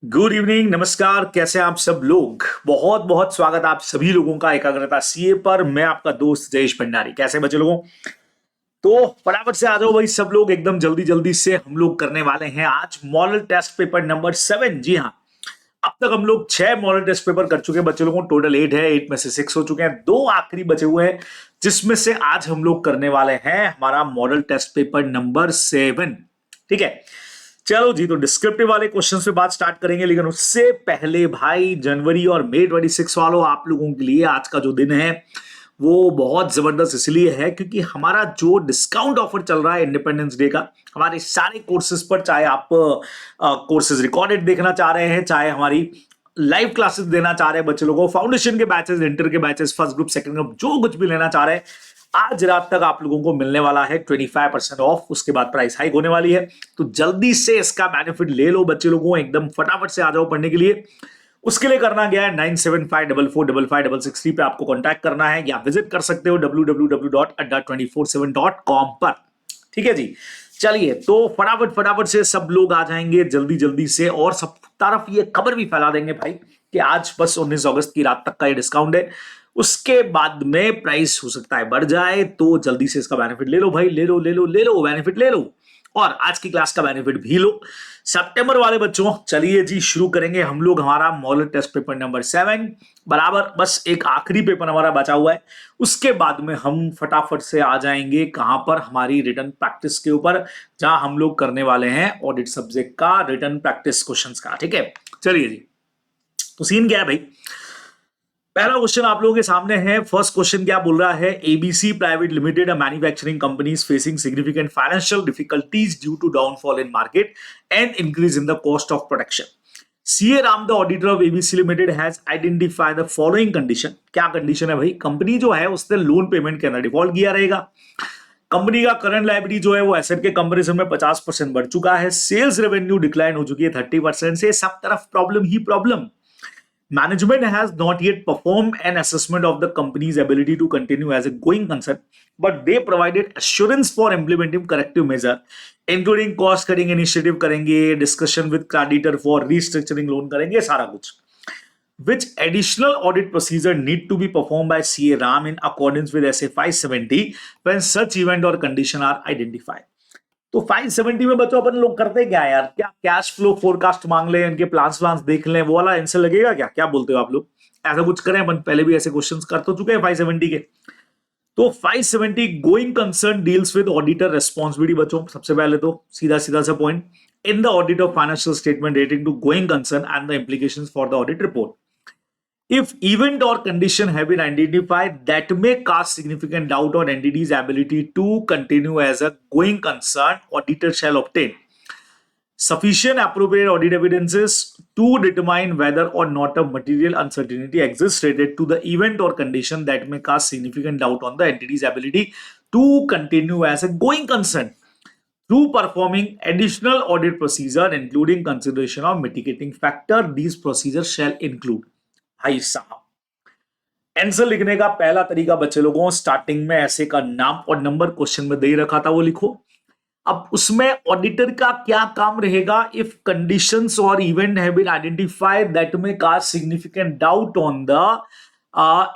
Good evening, नमस्कार। कैसे हैं आप सब लोग? बहुत बहुत स्वागत आप सभी लोगों का एकाग्रता सीए पर। मैं आपका दोस्त जयेश भंडारी। कैसे बचे लोगों? तो फटाफट से आ जाओ भाई सब लोग, एकदम जल्दी जल्दी से हम लोग करने वाले हैं आज मॉडल टेस्ट पेपर नंबर 7। जी हाँ, अब तक हम लोग 6 मॉडल टेस्ट पेपर कर चुके हैं बच्चे लोगों। टोटल 8 है, 8 में से 6 हो चुके हैं, 2 आखिरी बचे हुए हैं, जिसमें से आज हम लोग करने वाले हैं हमारा मॉडल टेस्ट पेपर नंबर 7। ठीक है, चलो जी। तो डिस्क्रिप्टिव वाले क्वेश्चन से बात स्टार्ट करेंगे, लेकिन उससे पहले भाई जनवरी और मई 26 वालों, आप लोगों के लिए आज का जो दिन है वो बहुत जबरदस्त इसलिए है क्योंकि हमारा जो डिस्काउंट ऑफर चल रहा है इंडिपेंडेंस डे का, हमारे सारे कोर्सेज पर, चाहे आप कोर्सेज रिकॉर्डेड देखना चाह रहे हैं, चाहे हमारी लाइव क्लासेस देना चाह रहे हैं बच्चे लोगों को, फाउंडेशन के बैचेस, इंटर के batches, first group, second group, जो कुछ भी लेना चाह रहे हैं, आज रात तक आप लोगों को मिलने वाला है 25% ऑफ। उसके बाद प्राइस हाइक होने वाली है, तो जल्दी से इसका बेनिफिट ले लो बच्चे लोगों। एकदम फटाफट से आ जाओ पढ़ने के लिए। उसके लिए करना गया है 97544556 पे आपको कांटेक्ट करना है, या विजिट कर सकते हो www.adda247.com पर। ठीक है जी, चलिए तो फटाफट फटाफट से सब लोग आ जाएंगे जल्दी जल्दी से, और सब तरफ ये खबर भी फैला देंगे भाई कि आज बस 19 अगस्त की रात तक का ये डिस्काउंट है। उसके बाद में प्राइस हो सकता है बढ़ जाए, तो जल्दी से इसका बेनिफिट ले लो भाई, ले लो ले लो ले लो, बेनिफिट ले लो, और आज की क्लास का बेनिफिट भी लो। सितंबर वाले बच्चों, चलिए जी शुरू करेंगे हम लोग हमारा मॉडल टेस्ट पेपर नंबर 7। बराबर, बस एक आखिरी पेपर हमारा बचा हुआ है। उसके बाद में हम फटाफट से आ जाएंगे कहां पर, हमारी रिटन प्रैक्टिस के ऊपर, जहां हम लोग करने वाले हैं ऑडिट सब्जेक्ट का रिटन प्रैक्टिस क्वेश्चंस का। ठीक है, चलिए जी। तो सीन क्या है भाई, पहला क्वेश्चन आप लोगों के सामने है। फर्स्ट क्वेश्चन क्या बोल रहा है? ABC private limited, a manufacturing company, is facing significant financial difficulties due to downfall in market and increase in the cost of production. CA Ram, the auditor of ABC limited, has identified the following condition. क्या condition है भाई? Company जो है उसने loan payment के अंदर default किया रहेगा। कंपनी का करंट लायबिलिटी जो है वो एसेट के कंपैरिजन में 50% बढ़ चुका है। सेल्स रेवेन्यू डिक्लाइन हो चुकी है 30% से। सब तरफ problem he problem. Management has not yet performed an assessment of the company's ability to continue as a going concern, but they provided assurance for implementing corrective measure, including cost cutting initiative करेंगे, discussion with creditor for restructuring loan करेंगे, सारा कुछ। Which additional audit procedure need to be performed by CA Ram in accordance with SA 570 when such event or condition are identified? तो 570 में बच्चों अपन लोग करते क्या यार? क्या कैश फ्लो फोरकास्ट मांग ले, इनके प्लान्स व्लान्स देख लें, वो वाला आंसर लगेगा क्या? क्या बोलते हो आप लोग? ऐसा कुछ करें अपन? पहले भी ऐसे क्वेश्चंस कर तो चुके हैं 570 के। तो 570 going concern deals with auditor responsibility बच्चों। सबसे पहले तो सीधा सीधा सा point, in the audit of financial statement rating to going concern and the implications for the audit report. If event or condition have been identified that may cast significant doubt on entity's ability to continue as a going concern, auditor shall obtain sufficient appropriate audit evidences to determine whether or not a material uncertainty exists related to the event or condition that may cast significant doubt on the entity's ability to continue as a going concern through performing additional audit procedure including consideration of mitigating factor. These procedures shall include। भाई साहब, answer लिखने का पहला तरीका बच्चे लोगों, starting में ऐसे का नाम और नंबर क्वेश्चन में दे रखा था वो लिखो। अब उसमें ऑडिटर का क्या काम रहेगा? If conditions or event have been identified that may cast significant doubt on the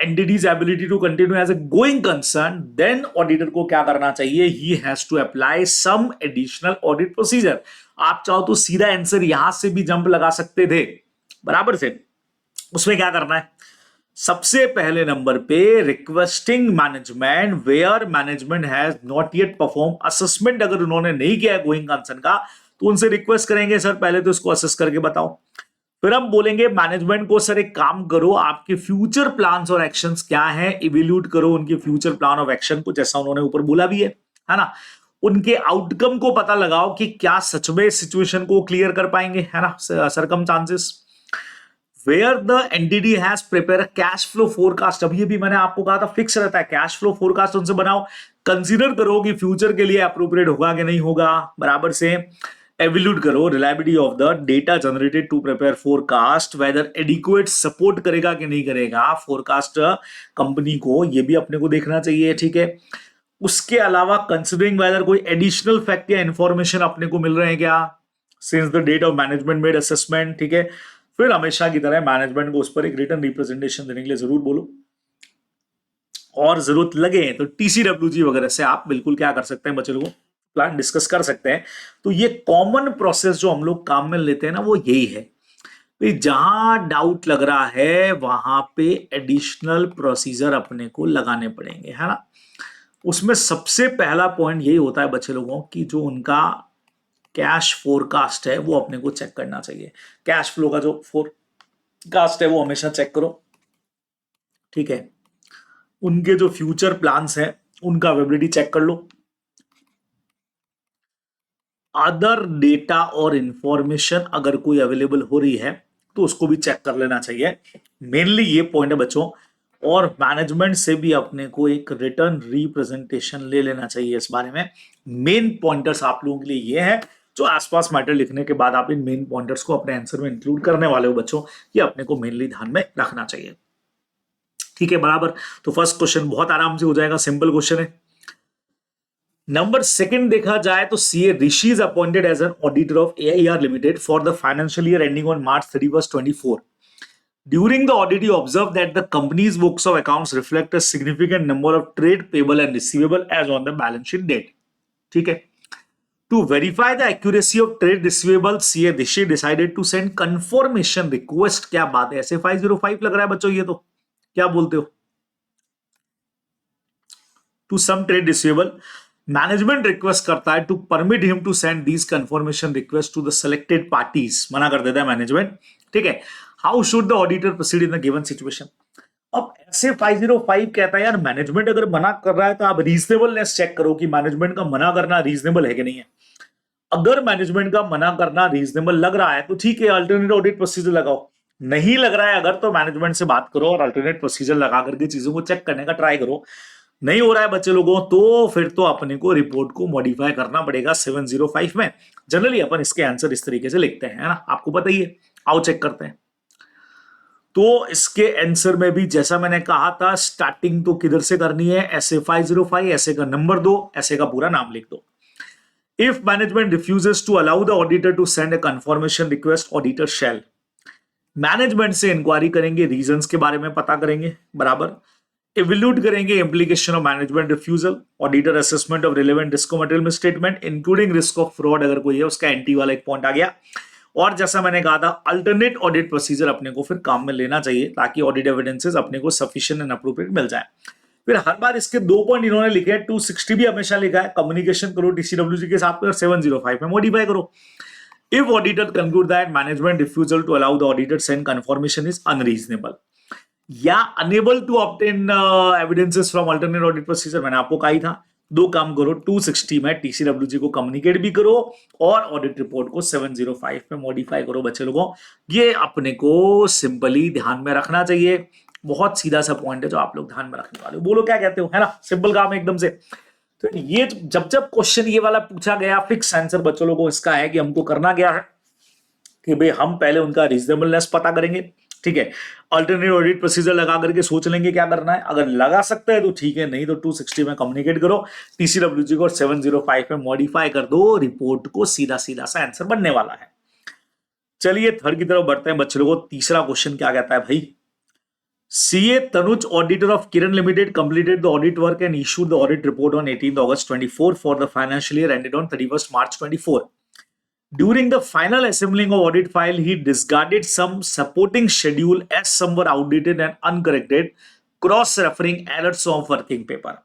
entity's ability to continue as a going concern, then auditor को क्या करना चाहिए? He has to apply some additional audit procedure. आप चाहो तो सीधा answer यहां से भी जंप लगा सकते थे बराबर से। उसमें क्या करना है? सबसे पहले नंबर पे requesting management where management has not yet perform assessment. अगर उन्होंने नहीं किया है गोइंग कंसर्न का, तो उनसे रिक्वेस्ट करेंगे सर पहले तो इसको असेस करके बताओ। फिर हम बोलेंगे मैनेजमेंट को सर एक काम करो, आपके फ्यूचर प्लान्स और एक्शंस क्या हैं, इवेल्यूट करो उनके फ्यूचर प्लान ऑफ एक्शन को, जैसा उन्होंने ऊपर बोला भी है ना। उनके आउटकम को पता लगाओ कि क्या सच में सिचुएशन को क्लियर कर पाएंगे, है ना, circumstances. Where the entity has prepare cash flow forecast. अभी भी मैंने आपको कहा था फिक्स रहता है कैश फ्लो फोरकास्ट, उनसे बनाओ, कंसीडर करो कि फ्यूचर के लिए अप्रोप्रिएट होगा कि नहीं होगा, बराबर से एवेल्यूट करो reliability of the data generated to prepare forecast, whether adequate support करेगा कि नहीं करेगा फोरकास्ट कंपनी को, ये भी अपने को देखना चाहिए। ठीक है, उसके अलावा कंसिडरिंग वेदर कोई एडिशनल फैक्ट या इंफॉर्मेशन अपने को मिल रहे हैं क्या, since the date of management made assessment, ठीक है। फिर हमेशा की तरह मैनेजमेंट को उस पर एक रिटर्न रिप्रेजेंटेशन देने के लिए जरूर बोलो, और जरूरत लगे तो टीसीडब्ल्यूजी वगैरह से आप बिल्कुल क्या कर सकते हैं बच्चे लोगों, प्लान डिस्कस कर सकते हैं। तो ये कॉमन प्रोसेस जो हम लोग काम में लेते हैं ना, वो यही है। जहां डाउट लग रहा है वहां पे एडिशनल प्रोसीजर अपने को लगाने पड़ेंगे, है ना। उसमें सबसे पहला पॉइंट यही होता है बच्चे लोगों की, जो उनका कैश फोरकास्ट है वो अपने को चेक करना चाहिए। कैश फ्लो का जो फोरकास्ट है वो हमेशा चेक करो, ठीक है। उनके जो फ्यूचर प्लान्स हैं उनका अवेलेबिलिटी चेक कर लो। अदर डेटा और इंफॉर्मेशन अगर कोई अवेलेबल हो रही है तो उसको भी चेक कर लेना चाहिए। मेनली ये पॉइंट है बच्चों, और मैनेजमेंट से भी अपने को एक रिटर्न रिप्रेजेंटेशन ले लेना चाहिए इस बारे में। मेन पॉइंटर्स आप लोगों के लिए ये है, जो आसपास मैटर लिखने के बाद आप इन मेन पॉइंटर्स को अपने आंसर में इंक्लूड करने वाले हो बच्चों, ये अपने को मेनली ध्यान में रखना चाहिए, ठीक है, बराबर। तो फर्स्ट क्वेश्चन बहुत आराम से हो जाएगा, सिंपल क्वेश्चन है। नंबर सेकंड देखा जाए तो CA Rishi is appointed as an auditor of AIR limited for the financial year ending on March 31st 24। During the audit, you observed that the company's books of accounts reflect a significant number of trade payable and receivable as on the balance sheet date. ठीक है। To verify the accuracy of trade receivables, CA Rishi decided to send confirmation request। क्या बात है, ऐसे 505 लग रहा है बच्चों, ये तो क्या बोलते हो। To some trade receivable, management request करता है to permit him to send these confirmation request to the selected parties, मना कर देता है मैनेजमेंट, ठीक है। How should the auditor proceed in the given situation. अब ऐसे 505 कहता है यार, मैनेजमेंट अगर मना कर रहा है तो आप रीजनेबलनेस चेक करो कि मैनेजमेंट का मना करना रीजनेबल है कि नहीं है। अगर मैनेजमेंट का मना करना रीजनेबल लग रहा है तो ठीक है, अल्टरनेट ऑडिट प्रोसीजर लगाओ। नहीं लग रहा है अगर, तो मैनेजमेंट से बात करो और अल्टरनेट प्रोसीजर लगा करके चीजों को चेक करने का ट्राई करो। नहीं हो रहा है बच्चे लोगों, तो फिर तो अपने को रिपोर्ट को मॉडिफाई करना पड़ेगा 705 में। जनरली अपन इसके आंसर इस तरीके से लिखते हैं, है ना, आपको पता ही है। आओ चेक करते हैं। तो इसके आंसर में भी जैसा मैंने कहा था, स्टार्टिंग तो किधर से करनी है, ऐसे 505, ऐसे का नंबर दो, ऐसे का पूरा नाम लिख दो। If management refuses to allow the auditor to send a confirmation request, auditor shall. Management से इंक्वायरी करेंगे, रीजंस के बारे में पता करेंगे, बराबर। इवेल्यूट करेंगे implication of management refusal, auditor assessment of relevant risk material statement including risk of fraud, अगर कोई है उसका एंटी वाला एक पॉइंट आ गया। और जैसा मैंने कहा था, अल्टरनेट ऑडिट प्रोसीजर अपने को फिर काम में लेना चाहिए ताकि ऑडिट एविडेंसेस अपने को सफिशिएंट एंड अप्रोप्रिएट मिल जाए। फिर हर बार इसके 2 पॉइंट इन्होंने लिखे हैं, 260 भी हमेशा लिखा है, कम्युनिकेशन करो टीसीडब्ल्यूजी के साथ में, और 705 में मॉडिफाई करो। If auditor conclude that management refusal to allow the auditor send confirmation is unreasonable या unable to obtain evidences from alternate audit procedure, मैंने आपको कहा ही था, 2 काम करो, 260 में टीसीडब्ल्यूजी को कम्युनिकेट भी करो और ऑडिट रिपोर्ट को 705 में मॉडिफाई करो बच्चे लोगों। ये अपने को सिंपली ध्यान में रखना चाहिए। बहुत सीधा सा पॉइंट है जो आप लोग ध्यान में रखने वाले हो। बोलो क्या कहते हो, है ना, सिंपल काम है एकदम से। तो ये जब जब क्वेश्चन ये वाला पूछा गया, फिक्स आंसर बच्चों लोगों इसका है कि हमको करना क्या है कि भाई हम पहले उनका रीजनेबलनेस पता करेंगे, ठीक है। अल्टरनेट ऑडिट प्रोसीजर लगा करके सोच लेंगे क्या करना है, अगर लगा सकते हैं तो ठीक है, नहीं तो 260 में कम्युनिकेट करो टीसीडब्ल्यूजी को और 705 में मॉडिफाई कर दो, रिपोर्ट को सीधा सीधा सा आंसर बनने वाला है। चलिए थर्ड की तरफ बढ़ते हैं बच्चे लोगों। तीसरा क्वेश्चन क्या कहता है भाई, CA Tanuj, auditor of Kiran Limited, completed the audit work and issued the audit report on 18th August 24 for the financial year ended on 31st March 24. During the final assembling of audit file, he discarded some supporting schedule as some were outdated and uncorrected, cross-referring errors of working paper.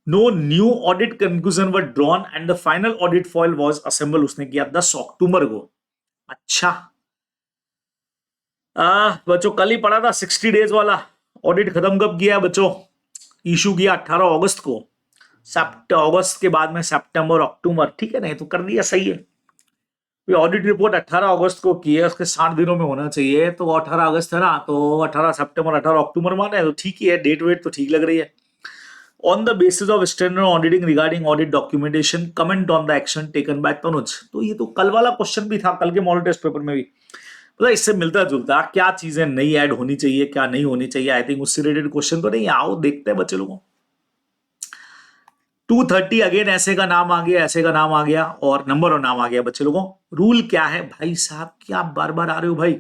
No new audit conclusion were drawn and the final audit file was assembled. उसने किया 10 अक्टूबर को। अच्छा बच्चों, कल ही पढ़ा था 60 days वाला। Audit खत्म कब किया बच्चों, इशू किया 18 अगस्त को। अगस्त के बाद में सितंबर अक्टूबर, ठीक है, नहीं तो कर दिया, सही है। ऑडिट रिपोर्ट 18 अगस्त को की है, उसके 60 दिनों में होना चाहिए, तो 18 अगस्त है ना, तो 18 सितंबर 18 अक्टूबर माने तो ठीक ही है, डेट वेट तो ठीक लग रही है। On the basis of standard auditing regarding audit documentation, comment on the action taken by Tanuj. तो ये तो कल वाला क्वेश्चन भी था, कल के मॉडल टेस्ट पेपर में भी, मतलब इससे मिलता जुलता क्या चीजें नई ऐड होनी चाहिए, क्या नहीं होनी चाहिए। आई थिंक उससे रिलेटेड क्वेश्चन तो नहीं। आओ देखते हैं बच्चे लोगों। 230 अगेन ऐसे का नाम आ गया, ऐसे का नाम आ गया और नंबर और नाम आ गया बच्चे लोगों। रूल क्या है भाई साहब, क्या बार बार आ रहे हो भाई?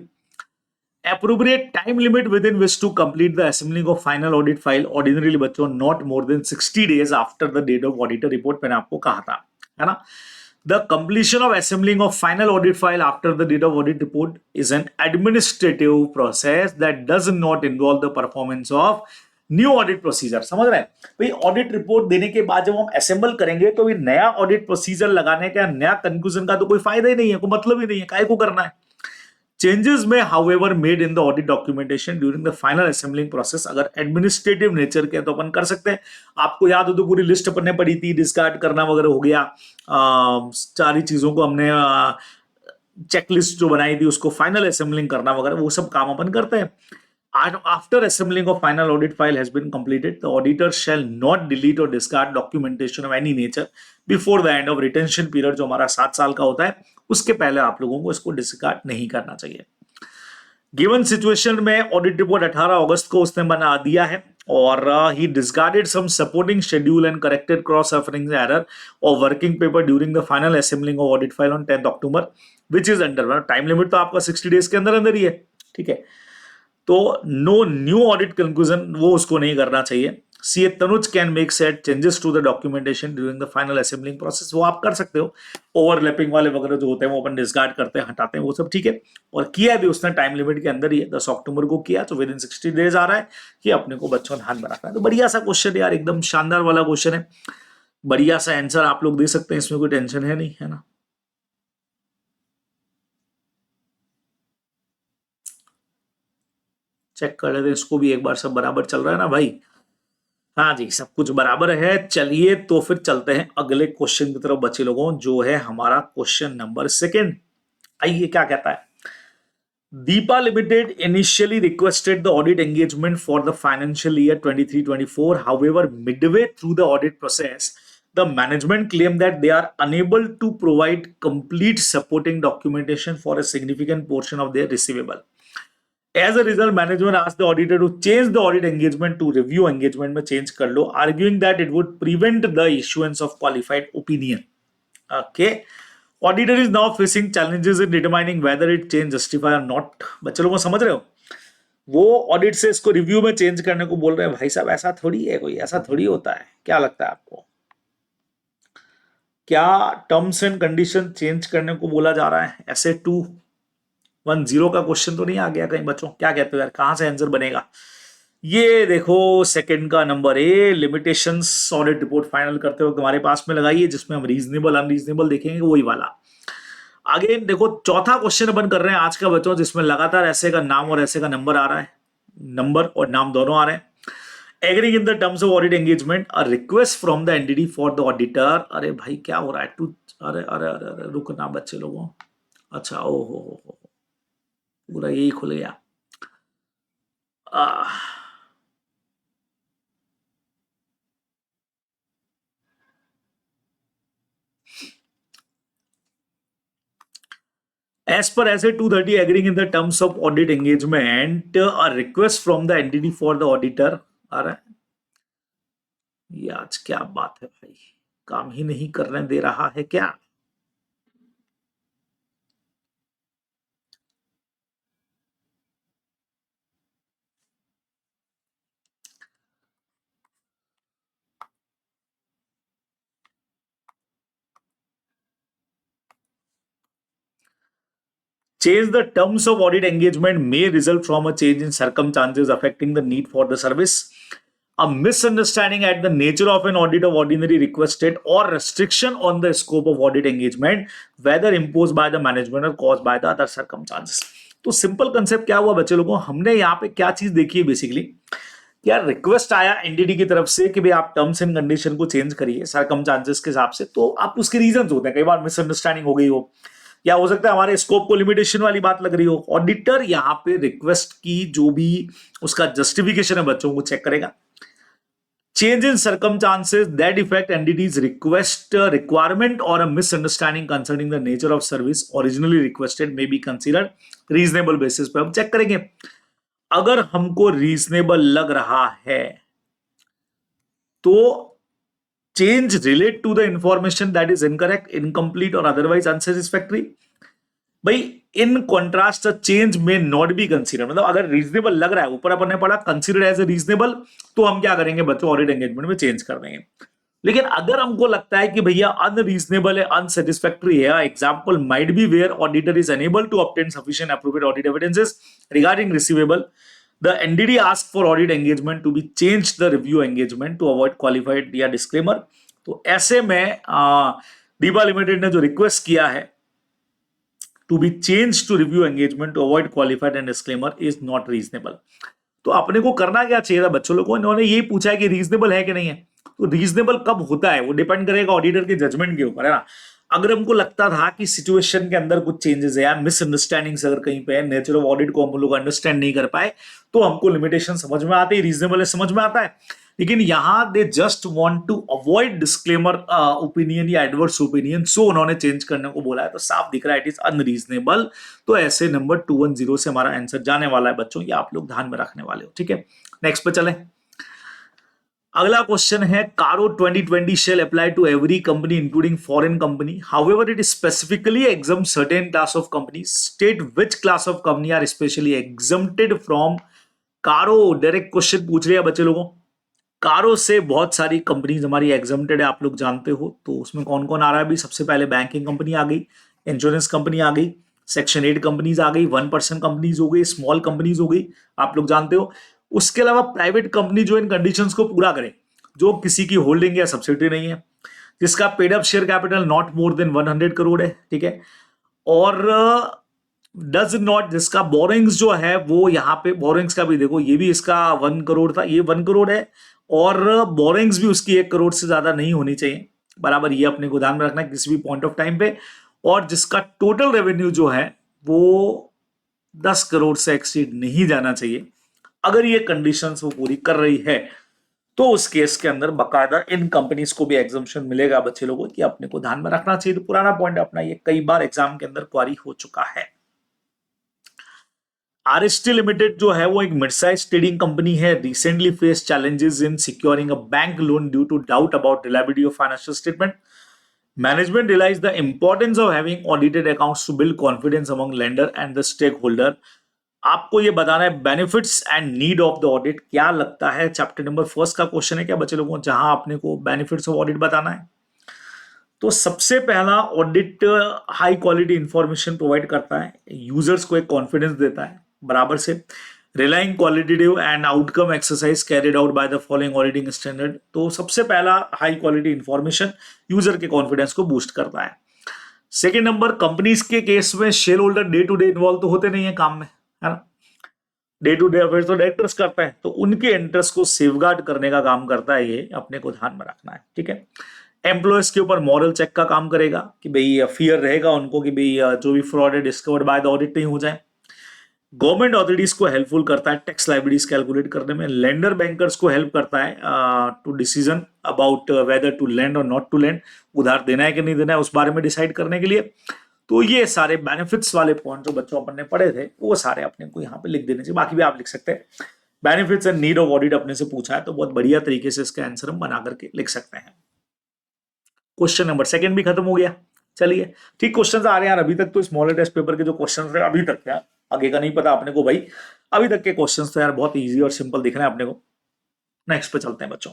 appropriate time limit within which to complete the assembling of final audit file ordinarily बच्चों not more than 60 days after the date of auditor report, मैंने आपको कहा था, है ना? The completion of assembling of final audit file after the date of audit report is an administrative process that does not involve the performance of new audit procedure. समझ रहे हैं भाई? ऑडिट रिपोर्ट देने के बाद जब हम असेंबल करेंगे तो ये नया ऑडिट प्रोसीजर लगाने का, नया कंक्लूजन का तो कोई फायदा ही नहीं है, कोई मतलब ही नहीं है, काहे को करना है? चेंजेस में however made in the audit documentation during the final assembling process, अगर एडमिनिस्ट्रेटिव नेचर के तो अपन कर सकते हैं। आपको याद हो तो पूरी लिस्ट अपन ने पढ़ी थी, डिस्कार्ड करना वगैरह हो गया, सारी चीजों को हमने चेकलिस्ट जो बनाई थी उसको फाइनल असेंबलिंग करना वगैरह, वो सब काम अपन करते हैं। After assembling of final audit file has been completed, the auditor shall not delete or discard documentation of any nature before the end of retention period, जो हमारा 7 साल का होता है, उसके पहले आप लोगों को इसको डिस्कार्ड नहीं करना चाहिए। गिवन सिचुएशन में ऑडिट रिपोर्ट 18 अगस्त को उसने बना दिया है और he discarded some supporting schedule and corrected cross reference error और working paper during the final assembling of audit file on 10 October which is under, time limit तो आपका 60 डेज के अंदर अंदर ही है, ठीक है? तो नो न्यू ऑडिट कंक्लूजन वो उसको नहीं करना चाहिए। CA Tanuj can make set changes to the documentation during the final assembling process, वो आप कर सकते हो। ओवरलैपिंग वाले वगैरह जो होते हैं वो अपन डिस्कार्ड करते हैं, हटाते हैं, वो सब ठीक है। और किया भी उसने टाइम लिमिट के अंदर ही है, 10 अक्टूबर को किया, तो विद इन 60 डेज आ रहा है कि अपने को बच्चों ध्यान बनाना है। तो बढ़िया सा क्वेश्चन यार, एकदम शानदार वाला क्वेश्चन है, बढ़िया सा आंसर आप लोग दे सकते हैं, इसमें कोई टेंशन है नहीं, है ना? चेक कर लेते हैं इसको भी एक बार, सब बराबर चल रहा है ना भाई? हाँ जी, सब कुछ बराबर है। चलिए तो फिर चलते हैं अगले क्वेश्चन की तरफ बच्चे लोगों, जो है हमारा क्वेश्चन नंबर 2। आइए क्या कहता है। Deepa limited initially requested the audit engagement for the financial year 23-24, however Midway through the audit process the management claimed that they are unable to provide complete supporting documentation for a significant portion of their receivable. As a result, management asked the auditor to change the audit engagement to review engagement में change कर लो, arguing that it would prevent the issuance of qualified opinion. Okay. Auditor is now facing challenges in determining whether it change justify or not. बच्चे लोगों समझ रहे हो? वो audit से इसको रिव्यू में चेंज करने को बोल रहे हैं। भाई साहब ऐसा थोड़ी है, कोई ऐसा थोड़ी होता है, क्या लगता है आपको? क्या टर्म्स एंड कंडीशन चेंज करने को बोला जा रहा है? ऐसे 210 का क्वेश्चन तो नहीं आ गया कहीं बच्चों? क्या कहते हो यार, कहां से आंसर बनेगा? ये देखो सेकंड का number A, limitations audit report final करते वक्त हमारे पास में लगाइए, जिसमें हम रीजनेबल अनरीजनेबल देखेंगे, वही वाला। आगे देखो चौथा क्वेश्चन अपन कर रहे हैं आज का बच्चों, जिसमें लगातार ऐसे का नाम और ऐसे का नंबर आ रहा है, नंबर और नाम दोनों आ रहे हैं। Agreeing in the terms of audit engagement a request from the entity for the auditor. अरे भाई क्या हो रहा है? अरे अरे अरे अरे रुकना बच्चे लोगों, अच्छा ओ हो पूरा यही खुल गया। As per SA 230, agreeing in the terms of audit engagement, a request from the entity for the auditor आ रहा है। ये आज क्या बात है भाई, काम ही नहीं करने दे रहा है क्या? Change the terms of audit engagement may result from a change in circumstances affecting the need for the service, a misunderstanding at the nature of an audit of ordinary requested, or restriction on the scope of audit engagement, whether imposed by the management or caused by the other circumstances. तो simple concept क्या हुआ बच्चे लोगों, हमने यहाँ पे क्या चीज देखी है बेसिकली, यार रिक्वेस्ट आया एनडीटी की तरफ से कि भाई आप टर्म्स एंड कंडीशन को चेंज करिए सरकमस्टांसेस के हिसाब से, तो आप उसके रीजंस होते हैं, कई बार मिसअंडरस्टैंडिंग हो गई हो, या हो सकता है हमारे स्कोप को लिमिटेशन वाली बात लग रही हो। ऑडिटर यहाँ पे रिक्वेस्ट की जो भी उसका जस्टिफिकेशन है बच्चों को चेक करेगा। Change in circumstances that effect entity's request requirement or a misunderstanding concerning the nature of service originally requested may be considered reasonable basis पे हम चेक करेंगे। अगर हमको रीजनेबल लग रहा है तो change relate to the information that is incorrect, incomplete or otherwise unsatisfactory? भाई इन कॉन्ट्रास्ट चेंज में नॉट बी कंसीडर, मतलब अगर रीजनेबल लग रहा है, ऊपर अपन ने पढ़ा कंसीडर एज ए रीजनेबल, तो हम क्या करेंगे बच्चों, ऑडिट एंगेजमेंट में चेंज कर देंगे। लेकिन अगर हमको लगता है कि भैया अनरीजनेबल है, अनसेटिस्फैक्टरी है, example might be where auditor is unable to obtain sufficient appropriate audit evidences regarding receivable, the entity ask for audit engagement to be change the review engagement to avoid qualified या disclaimer. तो ऐसे में Deepa limited ने जो request किया है to be changed to review engagement to avoid qualified and disclaimer is not reasonable। तो अपने को करना क्या चाहिए था बच्चों लोगों को, इन्होंने ये पूछा है कि रीजनेबल है कि नहीं है। तो रीजनेबल कब होता है वो डिपेंड करेगा ऑडिटर के जजमेंट के ऊपर, है ना। अगर हमको लगता था कि सिचुएशन के अंदर कुछ चेंजेस है या मिसअंडरस्टैंडिंग्स अगर कहीं पे है, नेचर ऑफ ऑडिट को हम लोग अंडरस्टैंड नहीं कर पाए, तो हमको लिमिटेशन समझ में आते ही, रीजनेबल है समझ में आता है। लेकिन यहां they just want to avoid disclaimer opinion या एडवर्स ओपिनियन, सो उन्होंने चेंज करने को बोला है। तो साफ दिख रहा है इट इज अनरीजनेबल। तो ऐसे नंबर 210 से हमारा आंसर जाने वाला है बच्चों, ये आप लोग ध्यान में रखने वाले हो, ठीक है। नेक्स्ट पे चलें। अगला क्वेश्चन है, कारो 2020 shall apply to every company including foreign company, however it is specifically exempt certain class of companies, state which class of company are especially exempted from कारो। डायरेक्ट क्वेश्चन पूछ रहे हैं बच्चे लोगों। कारो से बहुत सारी कंपनीज हमारी एग्जम्प्टेड है, आप लोग जानते हो। तो उसमें कौन कौन आ रहा है अभी, सबसे पहले बैंकिंग कंपनी आ गई, इंश्योरेंस कंपनी आ गई, सेक्शन 8 कंपनीज आ गई, 1% कंपनीज हो गई, स्मॉल कंपनीज हो गई, आप लोग जानते हो। उसके अलावा प्राइवेट कंपनी जो इन कंडीशंस को पूरा करे, जो किसी की होल्डिंग या सब्सिडी नहीं है, जिसका paid up share capital not more than 100 crore है, ठीक है, और डज नॉट, जिसका बोरिंग्स जो है वो यहाँ पे बोरिंग्स का भी देखो, ये भी इसका 1 करोड़ था, ये 1 करोड़ है, और बोरिंग्स भी उसकी 1 करोड़ से ज्यादा नहीं होनी चाहिए, बराबर। ये अपने को ध्यान में रखना है किसी भी पॉइंट ऑफ टाइम पे। और जिसका टोटल रेवेन्यू जो है वो 10 करोड़ से एक्सीड नहीं जाना चाहिए। अगर ये कंडीशंस वो पूरी कर रही है तो उस केस के अंदर बकायदा इन कंपनीज को भी एग्जम्पशन मिलेगा बच्चे लोगों की, अपने को ध्यान में रखना चाहिए। तो पुराना पॉइंट अपना, ये कई बार एग्जाम के अंदर क्वारी हो चुका है। आरएसटी लिमिटेड जो है वो एक मिड साइज ट्रेडिंग कंपनी है, recently face challenges in securing a bank loan due to doubt about reliability of financial statement. Management realize the importance of having audited accounts to build confidence among lender and the stakeholder. आपको ये बताना है benefits and need of the audit. क्या लगता है chapter number 1 का question है क्या बच्चे लोगों, जहां अपने को बेनिफिट्स ऑफ ऑडिट बताना है। तो सबसे पहला, audit high quality information provide करता है, यूजर्स को एक कॉन्फिडेंस देता है बराबर से। Relying qualitative and outcome exercise carried out by the following auditing standard. तो सबसे पहला, हाई क्वालिटी इंफॉर्मेशन यूजर के कॉन्फिडेंस को बूस्ट करता है। सेकेंड नंबर, कंपनीज के केस में shareholder day to day involve तो होते नहीं है काम में, है ना। डे टू डे अफेयर्स तो डायरेक्टर्स करते हैं, तो उनके इंटरेस्ट को सेफगार्ड करने का काम करता है, ये अपने को ध्यान में रखना है, ठीक है। एम्प्लॉयज के ऊपर मॉरल चेक का काम करेगा कि भाई फियर रहेगा उनको कि भाई जो भी फ्रॉड है डिस्कवर्ड बाय द ऑडिट नहीं हो जाए। गवर्नमेंट अथॉरिटीज को हेल्पफुल करता है टैक्स लाइबिलिटीज कैलकुलेट करने में। लेंडर बैंकर्स को हेल्प करता है to decision about whether to lend और नॉट टू लेंड, उधार देना है कि नहीं देना है उस बारे में डिसाइड करने के लिए। तो ये सारे बेनिफिट्स वाले पॉइंट जो बच्चों अपन ने पढ़े थे वो सारे अपने को यहाँ पे लिख देने चाहिए, बाकी भी आप लिख सकते हैं। Benefits and need of audit अपने से पूछा है तो बहुत बढ़िया तरीके से इसका आंसर हम बना करके लिख सकते हैं। क्वेश्चन नंबर 2 भी खत्म हो गया। चलिए ठीक, क्वेश्चन आ रहे हैं यार अभी तक। तो स्मॉलर टेस्ट पेपर के जो क्वेश्चन थे अभी तक, यार आगे का नहीं पता अपने को भाई, अभी तक के क्वेश्चंस तो यार बहुत इजी और सिंपल दिख रहे हैं अपने को। नेक्स्ट पे चलते हैं बच्चों।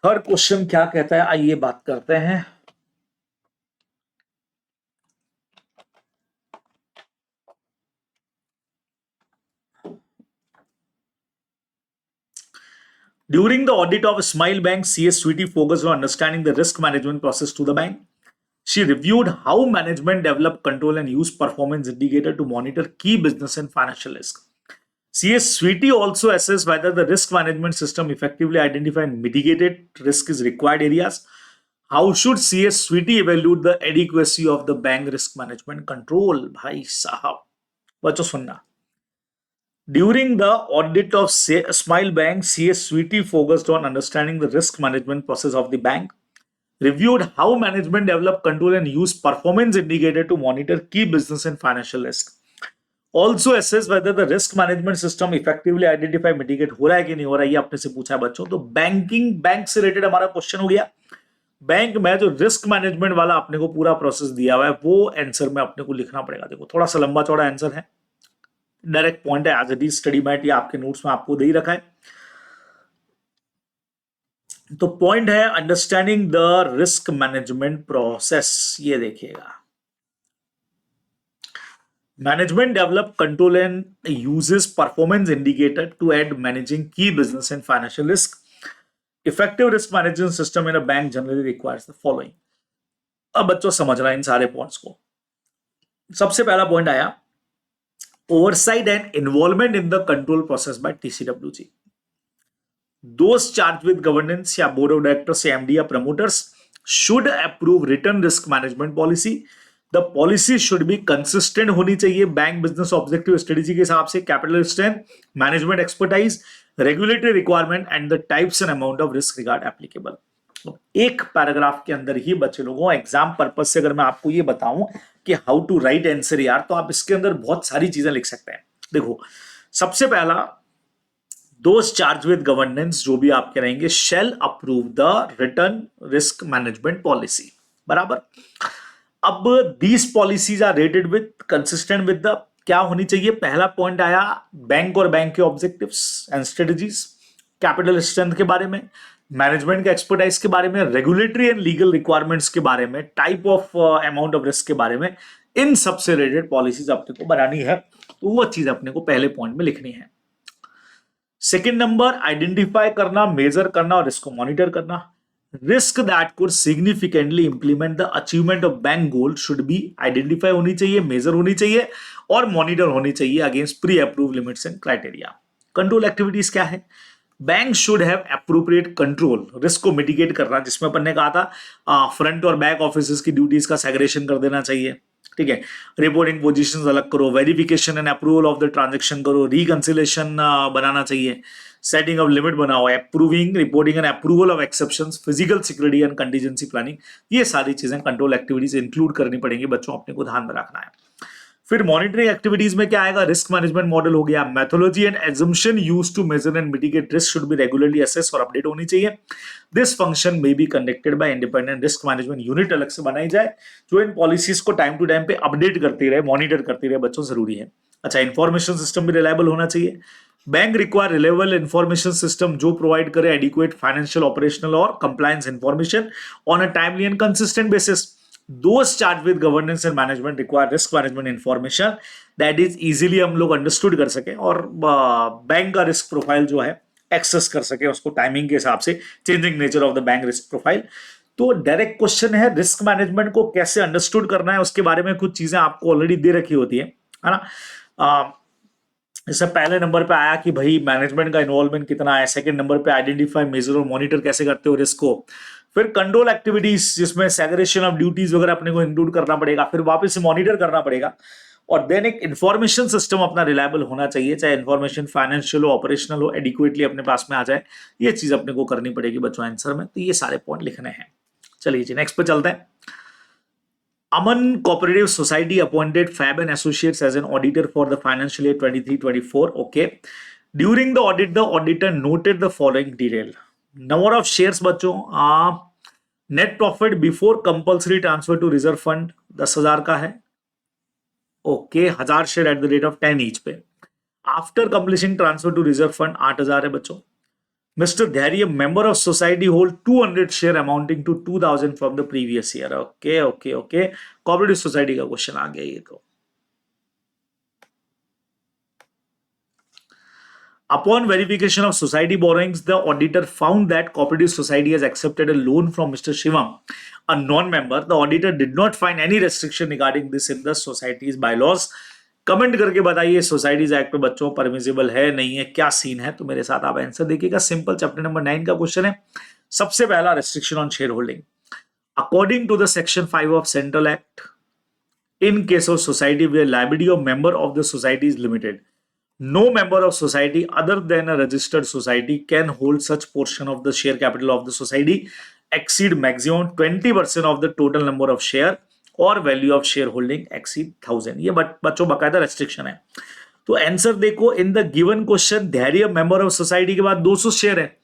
थर्ड क्वेश्चन क्या कहता है, आइए बात करते हैं। During the audit of Smile Bank, CS Sweetie focused on understanding the risk management process to the bank. She reviewed how management developed, control and use performance indicator to monitor key business and financial risk. CS Sweetie also assessed whether the risk management system effectively identified and mitigated risk is required areas. How should CS Sweetie evaluate the adequacy of the bank risk management control? भाई साहब बच्चों सुनना। During the audit of Smile Bank, CS Sweetie focused on understanding the risk management process of the bank, reviewed how management developed, control and used performance indicator to monitor key business and financial risk. Also assess whether the risk management system effectively identify mitigate हो रहा है कि नहीं हो रहा है, ये आपने से पूछा है बच्चों। तो बैंक से रिलेटेड हमारा क्वेश्चन हो गया। बैंक में जो रिस्क मैनेजमेंट वाला अपने को पूरा प्रोसेस दिया हुआ है वो आंसर में अपने को लिखना पड़ेगा। देखो थोड़ा सा लंबा चौड़ा आंसर है, डायरेक्ट पॉइंट है, as it is study mat, ये आपके नोट्स में आपको दे ही रखा है। तो पॉइंट है understanding the risk management process. ये देखिएगा, management develop control and uses performance indicator to aid managing key business and financial risk. Effective risk management system in a bank generally requires the following. अब बच्चों समझना इन सारे points को। सबसे पहला point आया oversight and involvement in the control process by TCWG. Those charged with governance या board of directors या MD या promoters should approve written risk management policy. The policy should be consistent होनी चाहिए bank business objective strategy के हिसाब से, capital strength, management expertise, regulatory requirement and the types and amount of risk regard applicable. एक paragraph के अंदर ही बच्चे लोगों, एग्जाम पर्पज से अगर मैं आपको ये बताऊं कि हाउ टू राइट आंसर यार, तो आप इसके अंदर बहुत सारी चीजें लिख सकते हैं। देखो सबसे पहला, Those charged with governance, जो भी आप करेंगे, shall approve the written risk management policy. बराबर। अब these policies are rated with consistent with the, क्या होनी चाहिए? पहला पॉइंट आया बैंक और बैंक के objectives and strategies, capital strength के बारे में, मैनेजमेंट के एक्सपर्टाइज के बारे में, रेगुलेटरी एंड लीगल रिक्वायरमेंट्स के बारे में, type of amount of risk के बारे में, इन सबसे रिलेटेड पॉलिसीज अपने को बनानी है। तो वो चीज अपने को पहले पॉइंट में लिखनी है। सेकेंड नंबर, आइडेंटिफाई करना, मेजर करना और इसको मॉनिटर करना। Risk that could significantly implement the achievement of bank goal should be identify होनी चाहिए, मेजर होनी चाहिए और मॉनिटर होनी चाहिए against pre approve limits and criteria. Control activities क्या है? Bank should have appropriate control, risk को मिटिगेट करना, जिसमें अपन ने कहा था फ्रंट और बैक ऑफिस की ड्यूटीज का सेग्रेशन कर देना चाहिए। ठीक है, रिपोर्टिंग पोजीशंस अलग करो, verification and approval of the transaction करो, रिकंसिलेशन बनाना चाहिए, सेटिंग ऑफ लिमिट बनाओ, approving, reporting and approval of exceptions, physical security and contingency planning. ये सारी चीजें कंट्रोल एक्टिविटीज इंक्लूड करनी पड़ेंगी बच्चों, अपने को ध्यान में रखना है। फिर मॉनिटरिंग एक्टिविटीज में क्या आएगा? रिस्क मैनेजमेंट मॉडल हो गया, methodology and assumption used to measure and mitigate risk should be regularly assess और अपडेट होनी चाहिए। This function may be conducted by independent risk management unit, अलग से बनाई जाए, जो इन पॉलिसीज को टाइम टू टाइम पे अपडेट करती रहे, मॉनिटर करती रहे बच्चों, जरूरी है। अच्छा, इंफॉर्मेशन सिस्टम भी रिलायबल होना चाहिए। Bank require reliable information system जो प्रोवाइड करे एडिक्वेट फाइनेंशियल, ऑपरेशनल और compliance information on a timely and consistent basis. Those charged with governance and management require risk management information that is easily हम लोग understood कर सके और bank का risk profile जो है एक्सेस कर सके उसको टाइमिंग के हिसाब से, changing nature of the bank risk profile. तो डायरेक्ट क्वेश्चन है रिस्क मैनेजमेंट को कैसे अंडरस्टूड करना है, उसके बारे में कुछ चीजें आपको ऑलरेडी दे रखी होती है ना। इससे पहले नंबर पे आया कि भाई मैनेजमेंट का इन्वॉल्वमेंट कितना है, सेकंड नंबर पे आइडेंटिफाई, मेजर और मॉनिटर कैसे करते हो रिस्क को, फिर कंट्रोल एक्टिविटीज जिसमें सेग्रेशन ऑफ ड्यूटीज वगैरह अपने को इंक्लूड करना पड़ेगा, फिर वापस से मॉनिटर करना पड़ेगा, और देन एक इंफॉर्मेशन सिस्टम अपना रिलायबल होना चाहिए, चाहे इंफॉर्मेशन फाइनेंशियल हो, ऑपरेशनल हो, एडिक्वेटली अपने पास में आ जाए। ये चीज अपने को करनी पड़ेगी बच्चों आंसर में। तो ये सारे पॉइंट लिखने हैं। चलिए जी नेक्स्ट पे चलते हैं। Aman Cooperative Society appointed Fab and Associates as an auditor for the financial year 23-24. Okay. During the audit, the auditor noted the following detail. Number of shares बच्चों, net profit before compulsory transfer to reserve fund 10,000 का है। Okay, 1000 share at the rate of 10 each पे। After completion transfer to reserve fund 8000 है बच्चों। Mr. Dhari, member of society, hold 200 share amounting to 2000 from the previous year. Okay. Cooperative society का question आ गया ये तो। Upon verification of society borrowings, the auditor found that cooperative society has accepted a loan from Mr. Shivam, a non-member. The auditor did not find any restriction regarding this in the society's bylaws. Comment करके बताइए societies act पे बच्चों permissible है नहीं है, क्या scene है। तो मेरे साथ आप आंसर देखिएगा। सिंपल, चैप्टर नंबर 9 का क्वेश्चन है। सबसे पहला, restriction on share holding. According to the section 5 of central act, in case of society where liability of member of the society is limited, no member of society other than a registered society can hold such portion of the share capital of the society exceed maximum 20% of the total number of share और value of share holding exceed 1000। ये बच्चों बाकायदा restriction है। तो answer देखो, इन the given question धैर्य member of society के बाद 200 शेयर है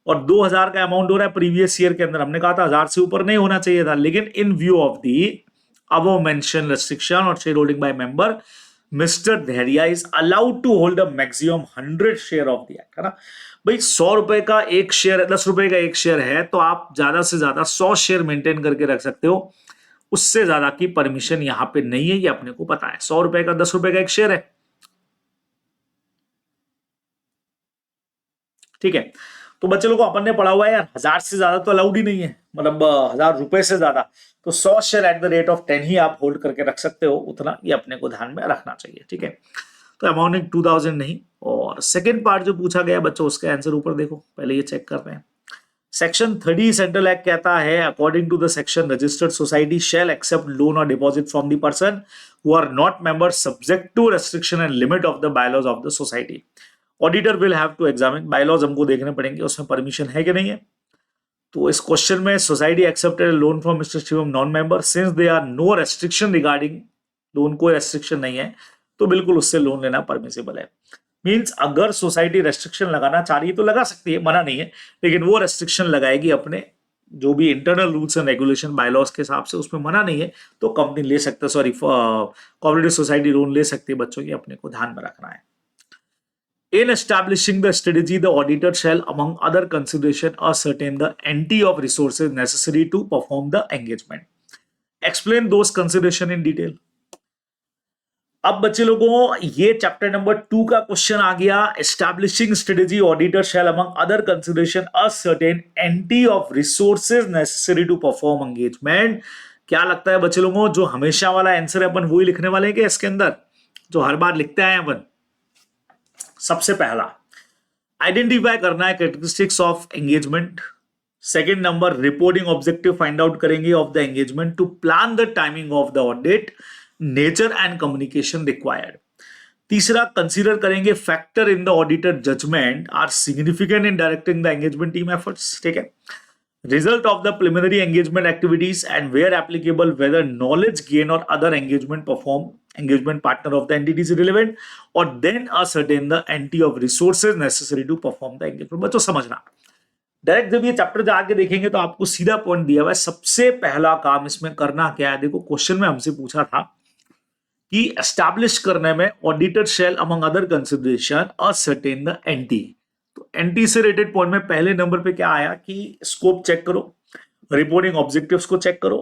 और 2000 का अमाउंट हो रहा है प्रीवियस ईयर के अंदर। हमने कहा था 1000 से ऊपर नहीं होना चाहिए था, लेकिन in view of the above mention restriction or share holding by member, mister Dhairya is allowed to hold a maximum 100 share of the act, है ना भाई। 100 रुपए का एक शेयर, 10 रुपए का एक शेयर है तो आप ज्यादा से ज्यादा 100 शेयर मेंटेन करके रख सकते हो, उससे ज्यादा की परमिशन यहां पे नहीं है, ये अपने को पता है। 100 रुपए का 10 रुपए का एक शेयर है, ठीक है। तो बच्चे लोगों को अपन ने पढ़ा हुआ है यार, 1000 से ज्यादा तो अलाउड ही नहीं है, मतलब 1000 रुपए से ज्यादा। तो 100 share at the rate of 10 ही आप होल्ड करके रख सकते हो, उतना ये अपने को ध्यान में रखना चाहिए, ठीक है। तो अमाउंट 2000 नहीं। और सेकंड पार्ट जो पूछा गया बच्चों, उसका आंसर ऊपर देखो, पहले ये चेक कर रहे हैं। सेक्शन 30 सेंट्रल एक्ट कहता है, according to the section registered society shall accept loan or deposit from the person who are not members subject to restriction and limit of the bylaws of the society. Auditor will have to examine, bylaws हमको देखने पड़ेंगे उसमें permission है कि नहीं है। तो इस क्वेश्चन में society accepted loan from mister Shivam non member since they are no restriction regarding, loan कोई रेस्ट्रिक्शन नहीं है तो बिल्कुल उससे लोन लेना परमिसिबल है। मींस अगर सोसाइटी रेस्ट्रिक्शन लगाना चाह रही है तो लगा सकती है, मना नहीं है, लेकिन वो रेस्ट्रिक्शन लगाएगी अपने जो भी internal rules and regulation bylaws के हिसाब से, उसमें मना नहीं है तो कंपनी ले सकता है, सॉरी कोऑपरेटिव सोसाइटी लोन ले सकती है बच्चों, की अपने को ध्यान में रखना है। In establishing the strategy, the auditor shall, among other consideration, ascertain the entity of resources necessary to perform the engagement. Explain those consideration in detail. अब बच्चे लोगों, ये चैप्टर नंबर 2 का क्वेश्चन आ गया। Establishing strategy, auditor shall among other consideration ascertain anti of resources necessary to perform engagement. क्या लगता है बच्चे लोगों, जो हमेशा वाला आंसर है अपन वही लिखने वाले हैं क्या इसके अंदर, जो हर बार लिखते हैं अपन? सबसे पहला आइडेंटिफाई करना है characteristics of engagement. Second number reporting objective find out करेंगे of the engagement to plan the timing of the audit, nature and communication required. तीसरा कंसीडर करेंगे factor in the auditor judgment are significant in directing the engagement team efforts, ठीक है। Result of the preliminary engagement activities and where applicable whether knowledge gain or other engagement partner of the entity is relevant, or then ascertain the entity of resources necessary to perform the engagement। बच्चों समझना, direct जब ये chapter जो आगे देखेंगे तो आपको सीधा पॉइंट दिया हुआ है। सबसे पहला काम इसमें करना क्या है, देखो क्वेश्चन में हमसे पूछा था कि एस्टैब्लिश करने में auditor shall among other consideration ascertain the entity। तो एंटी से रिलेटेड पॉइंट में पहले नंबर पे क्या आया कि स्कोप चेक करो, रिपोर्टिंग ऑब्जेक्टिव्स को चेक करो,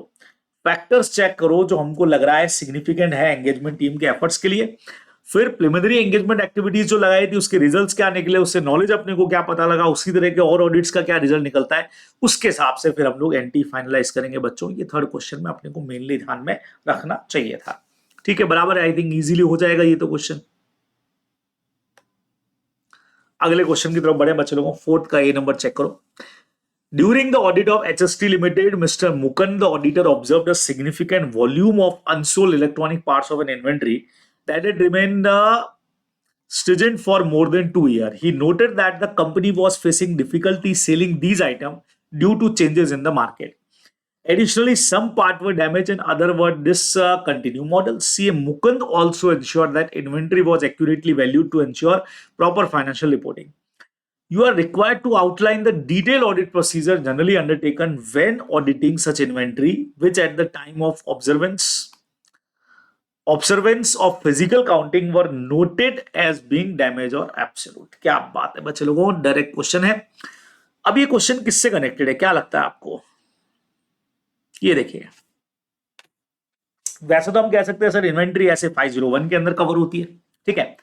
फैक्टर्स चेक करो जो हमको लग रहा है सिग्निफिकेंट है एंगेजमेंट टीम के एफर्ट्स के लिए। फिर प्रिलिमिनरी एंगेजमेंट एक्टिविटीज जो लगाई थी उसके रिजल्ट्स क्या निकले, उससे नॉलेज अपने को क्या पता लगा, उसी तरह के और ऑडिट्स का क्या रिजल्ट निकलता है, उसके हिसाब से फिर हम लोग एंटी फाइनलाइज करेंगे बच्चों। ये थर्ड क्वेश्चन में अपने को मेनली ध्यान में रखना चाहिए था, ठीक है, बराबर है। आई थिंक इजीली हो जाएगा ये तो क्वेश्चन। अगले क्वेश्चन की तरफ बढ़े बच्चे लोगों, फोर्थ का ए नंबर चेक करो। During the audit of HST limited, mister Mukund the auditor observed a significant volume of unsold electronic parts of an inventory that had remained stagnant for more than 2 years. He noted that the company was facing difficulty selling these items due to changes in the market. Additionally, some parts were damaged and other were discontinued model. CM Mukund also ensured that inventory was accurately valued to ensure proper financial reporting. You are required to outline the detailed audit procedure generally undertaken when auditing such inventory, which at the time of observance of physical counting were noted as being damaged or absolute। क्या बात है बच्चे लोगों, direct question है। अब ये question किससे connected है, क्या लगता है आपको? ये देखिए, वैसे तो हम कह सकते हैं सर इन्वेंट्री ऐसे 501 के अंदर कवर होती है, ठीक है,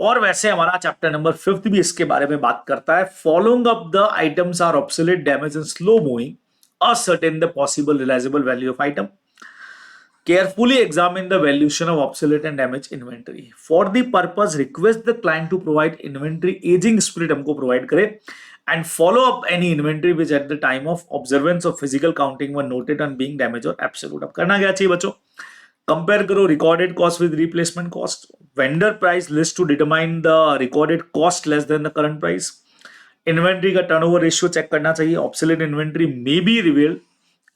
और वैसे हमारा चैप्टर नंबर 5 भी इसके बारे में बात करता है। Following up the items are obsolete, damage and slow moving, ascertain the possible realizable value of item, carefully examine the valuation of obsolete and damaged inventory, for the purpose request the client to provide inventory aging split हमको provide करे, and follow up any inventory which at the time of observance of physical counting were noted on being damaged or absolute। अब करना क्या चाहिए बच्चों, compare करो recorded cost with replacement cost, vendor price list to determine the recorded cost less than the current price, inventory का turnover ratio check करना चाहिए, obsolete inventory may be revealed,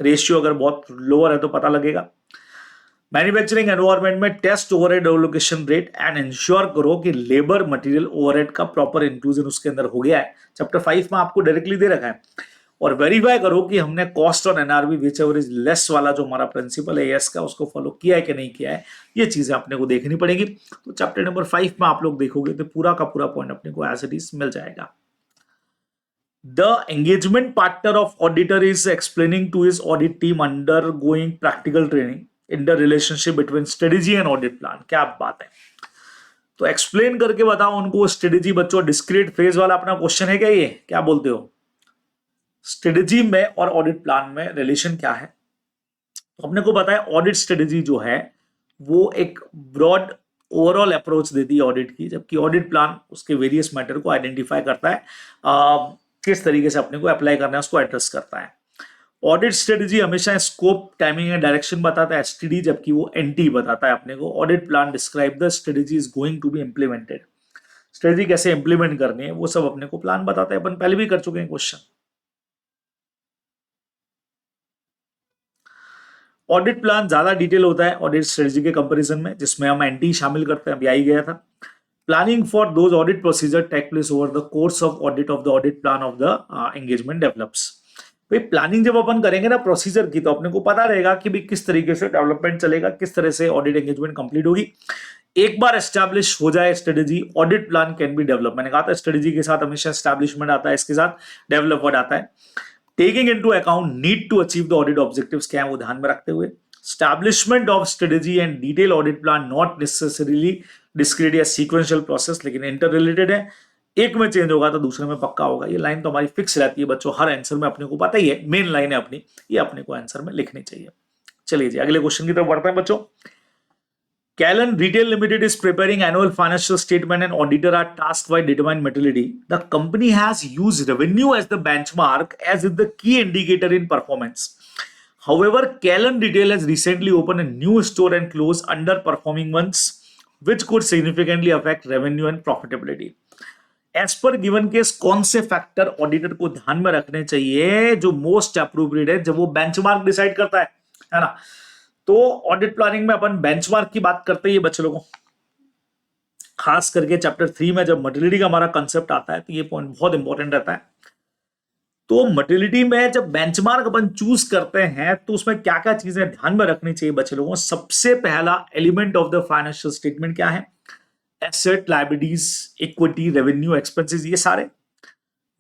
ratio अगर बहुत लोअर है तो पता लगेगा, मैन्युफैक्चरिंग एनवायरनमेंट में test overhead allocation rate and ensure करो कि लेबर मटेरियल ओवरहेड का प्रॉपर इंक्लूजन उसके अंदर हो गया है। चैप्टर 5 में आपको डायरेक्टली दे रखा है। और वेरीफाई करो कि हमने कॉस्ट और NRB which ever is less वाला जो हमारा प्रिंसिपल है यस का उसको फॉलो किया है कि नहीं किया है, ये चीजें अपने को देखनी पड़ेगी। तो चैप्टर नंबर 5 में आप लोग देखोगे तो पूरा का पूरा पॉइंट अपने को एज इट इज मिल जाएगा। The engagement partner of auditor is explaining to his audit team undergoing practical training in the relationship between strategy and audit plan। क्या बात है, तो एक्सप्लेन करके बताओ उनको स्ट्रेटेजी। बच्चों डिस्क्रीट फेज वाला अपना क्वेश्चन है क्या, ये क्या बोलते हो? स्ट्रेटेजी में और ऑडिट प्लान में रिलेशन क्या है? तो अपने को पता है ऑडिट स्ट्रेटेजी जो है वो एक ब्रॉड ओवरऑल अप्रोच देती है ऑडिट की, जबकि ऑडिट प्लान उसके वेरियस मैटर को आइडेंटिफाई करता है, किस तरीके से अपने को अप्लाई करना है उसको एड्रेस करता है। ऑडिट स्ट्रेटेजी हमेशा स्कोप, टाइमिंग एंड डायरेक्शन बताता है एसटीडी, जबकि वो एनटी बताता है अपने को। Audit plan describe the strategy is going to be implemented, strategy कैसे इंप्लीमेंट करनी है वो सब अपने को प्लान बताता है। अपन पहले भी कर चुके हैं क्वेश्चन। ऑडिट प्लान ज्यादा डिटेल होता है ऑडिट स्ट्रेटेजी के कंपैरिजन में, जिसमें हम एनटी शामिल करते हैं, अभी आई गया था। Planning for those audit procedure take place over the course of the audit plan of the engagement develops. भाई प्लानिंग जब अपन करेंगे ना प्रोसीजर की, तो अपने को पता रहेगा कि भाई किस तरीके से डेवलपमेंट चलेगा, किस तरह से ऑडिट एंगेजमेंट कंप्लीट होगी। एक बार एस्टैब्लिश हो जाए strategy, audit plan can be develop. मैंने कहा था स्ट्रेटेजी के साथ हमेशा एस्टैब्लिशमेंट आता है, इसके साथ डेवलपमेंट आता है। Taking into account need to achieve the audit objectives क्या है वो ध्यान में रखते हुए। Establishment of strategy and detail audit plan not necessarily discrete या सीक्वेंशियल प्रोसेस, लेकिन इंटर रिलेटेड है। एक में चेंज होगा तो दूसरे में पक्का होगा। ये लाइन तो हमारी फिक्स रहती है बच्चों, हर आंसर में अपने को पता ही है, मेन लाइन है अपनी, ये अपने को आंसर में लिखनी चाहिए। चलिए जी अगले क्वेश्चन की तरफ बढ़ते हैं बच्चों। Callan Retail Limited is preparing annual financial statement and auditor are tasked by determine materiality. The company has used revenue as the benchmark as is the key indicator in performance. However, Callan Retail has recently opened a new store and closed underperforming ones, which could significantly affect revenue and profitability. As per given case, कौन से factor auditor को ध्यान में रखने चाहिए जो most appropriate है जब वो बेंचमार्क डिसाइड करता है ना? तो ऑडिट प्लानिंग में अपन बेंचमार्क की बात करते हैं बच्चे लोगों, खास करके चैप्टर 3 में जब मटेरियलिटी का हमारा कंसेप्ट आता है तो ये पॉइंट बहुत इंपॉर्टेंट रहता है। तो मटेरियलिटी में जब बेंचमार्क अपन चूज करते हैं तो उसमें क्या क्या चीजें ध्यान में रखनी चाहिए बच्चे लोगों? सबसे पहला element of the financial statement क्या है? Asset, liabilities, equity, revenue, expenses, ये सारे।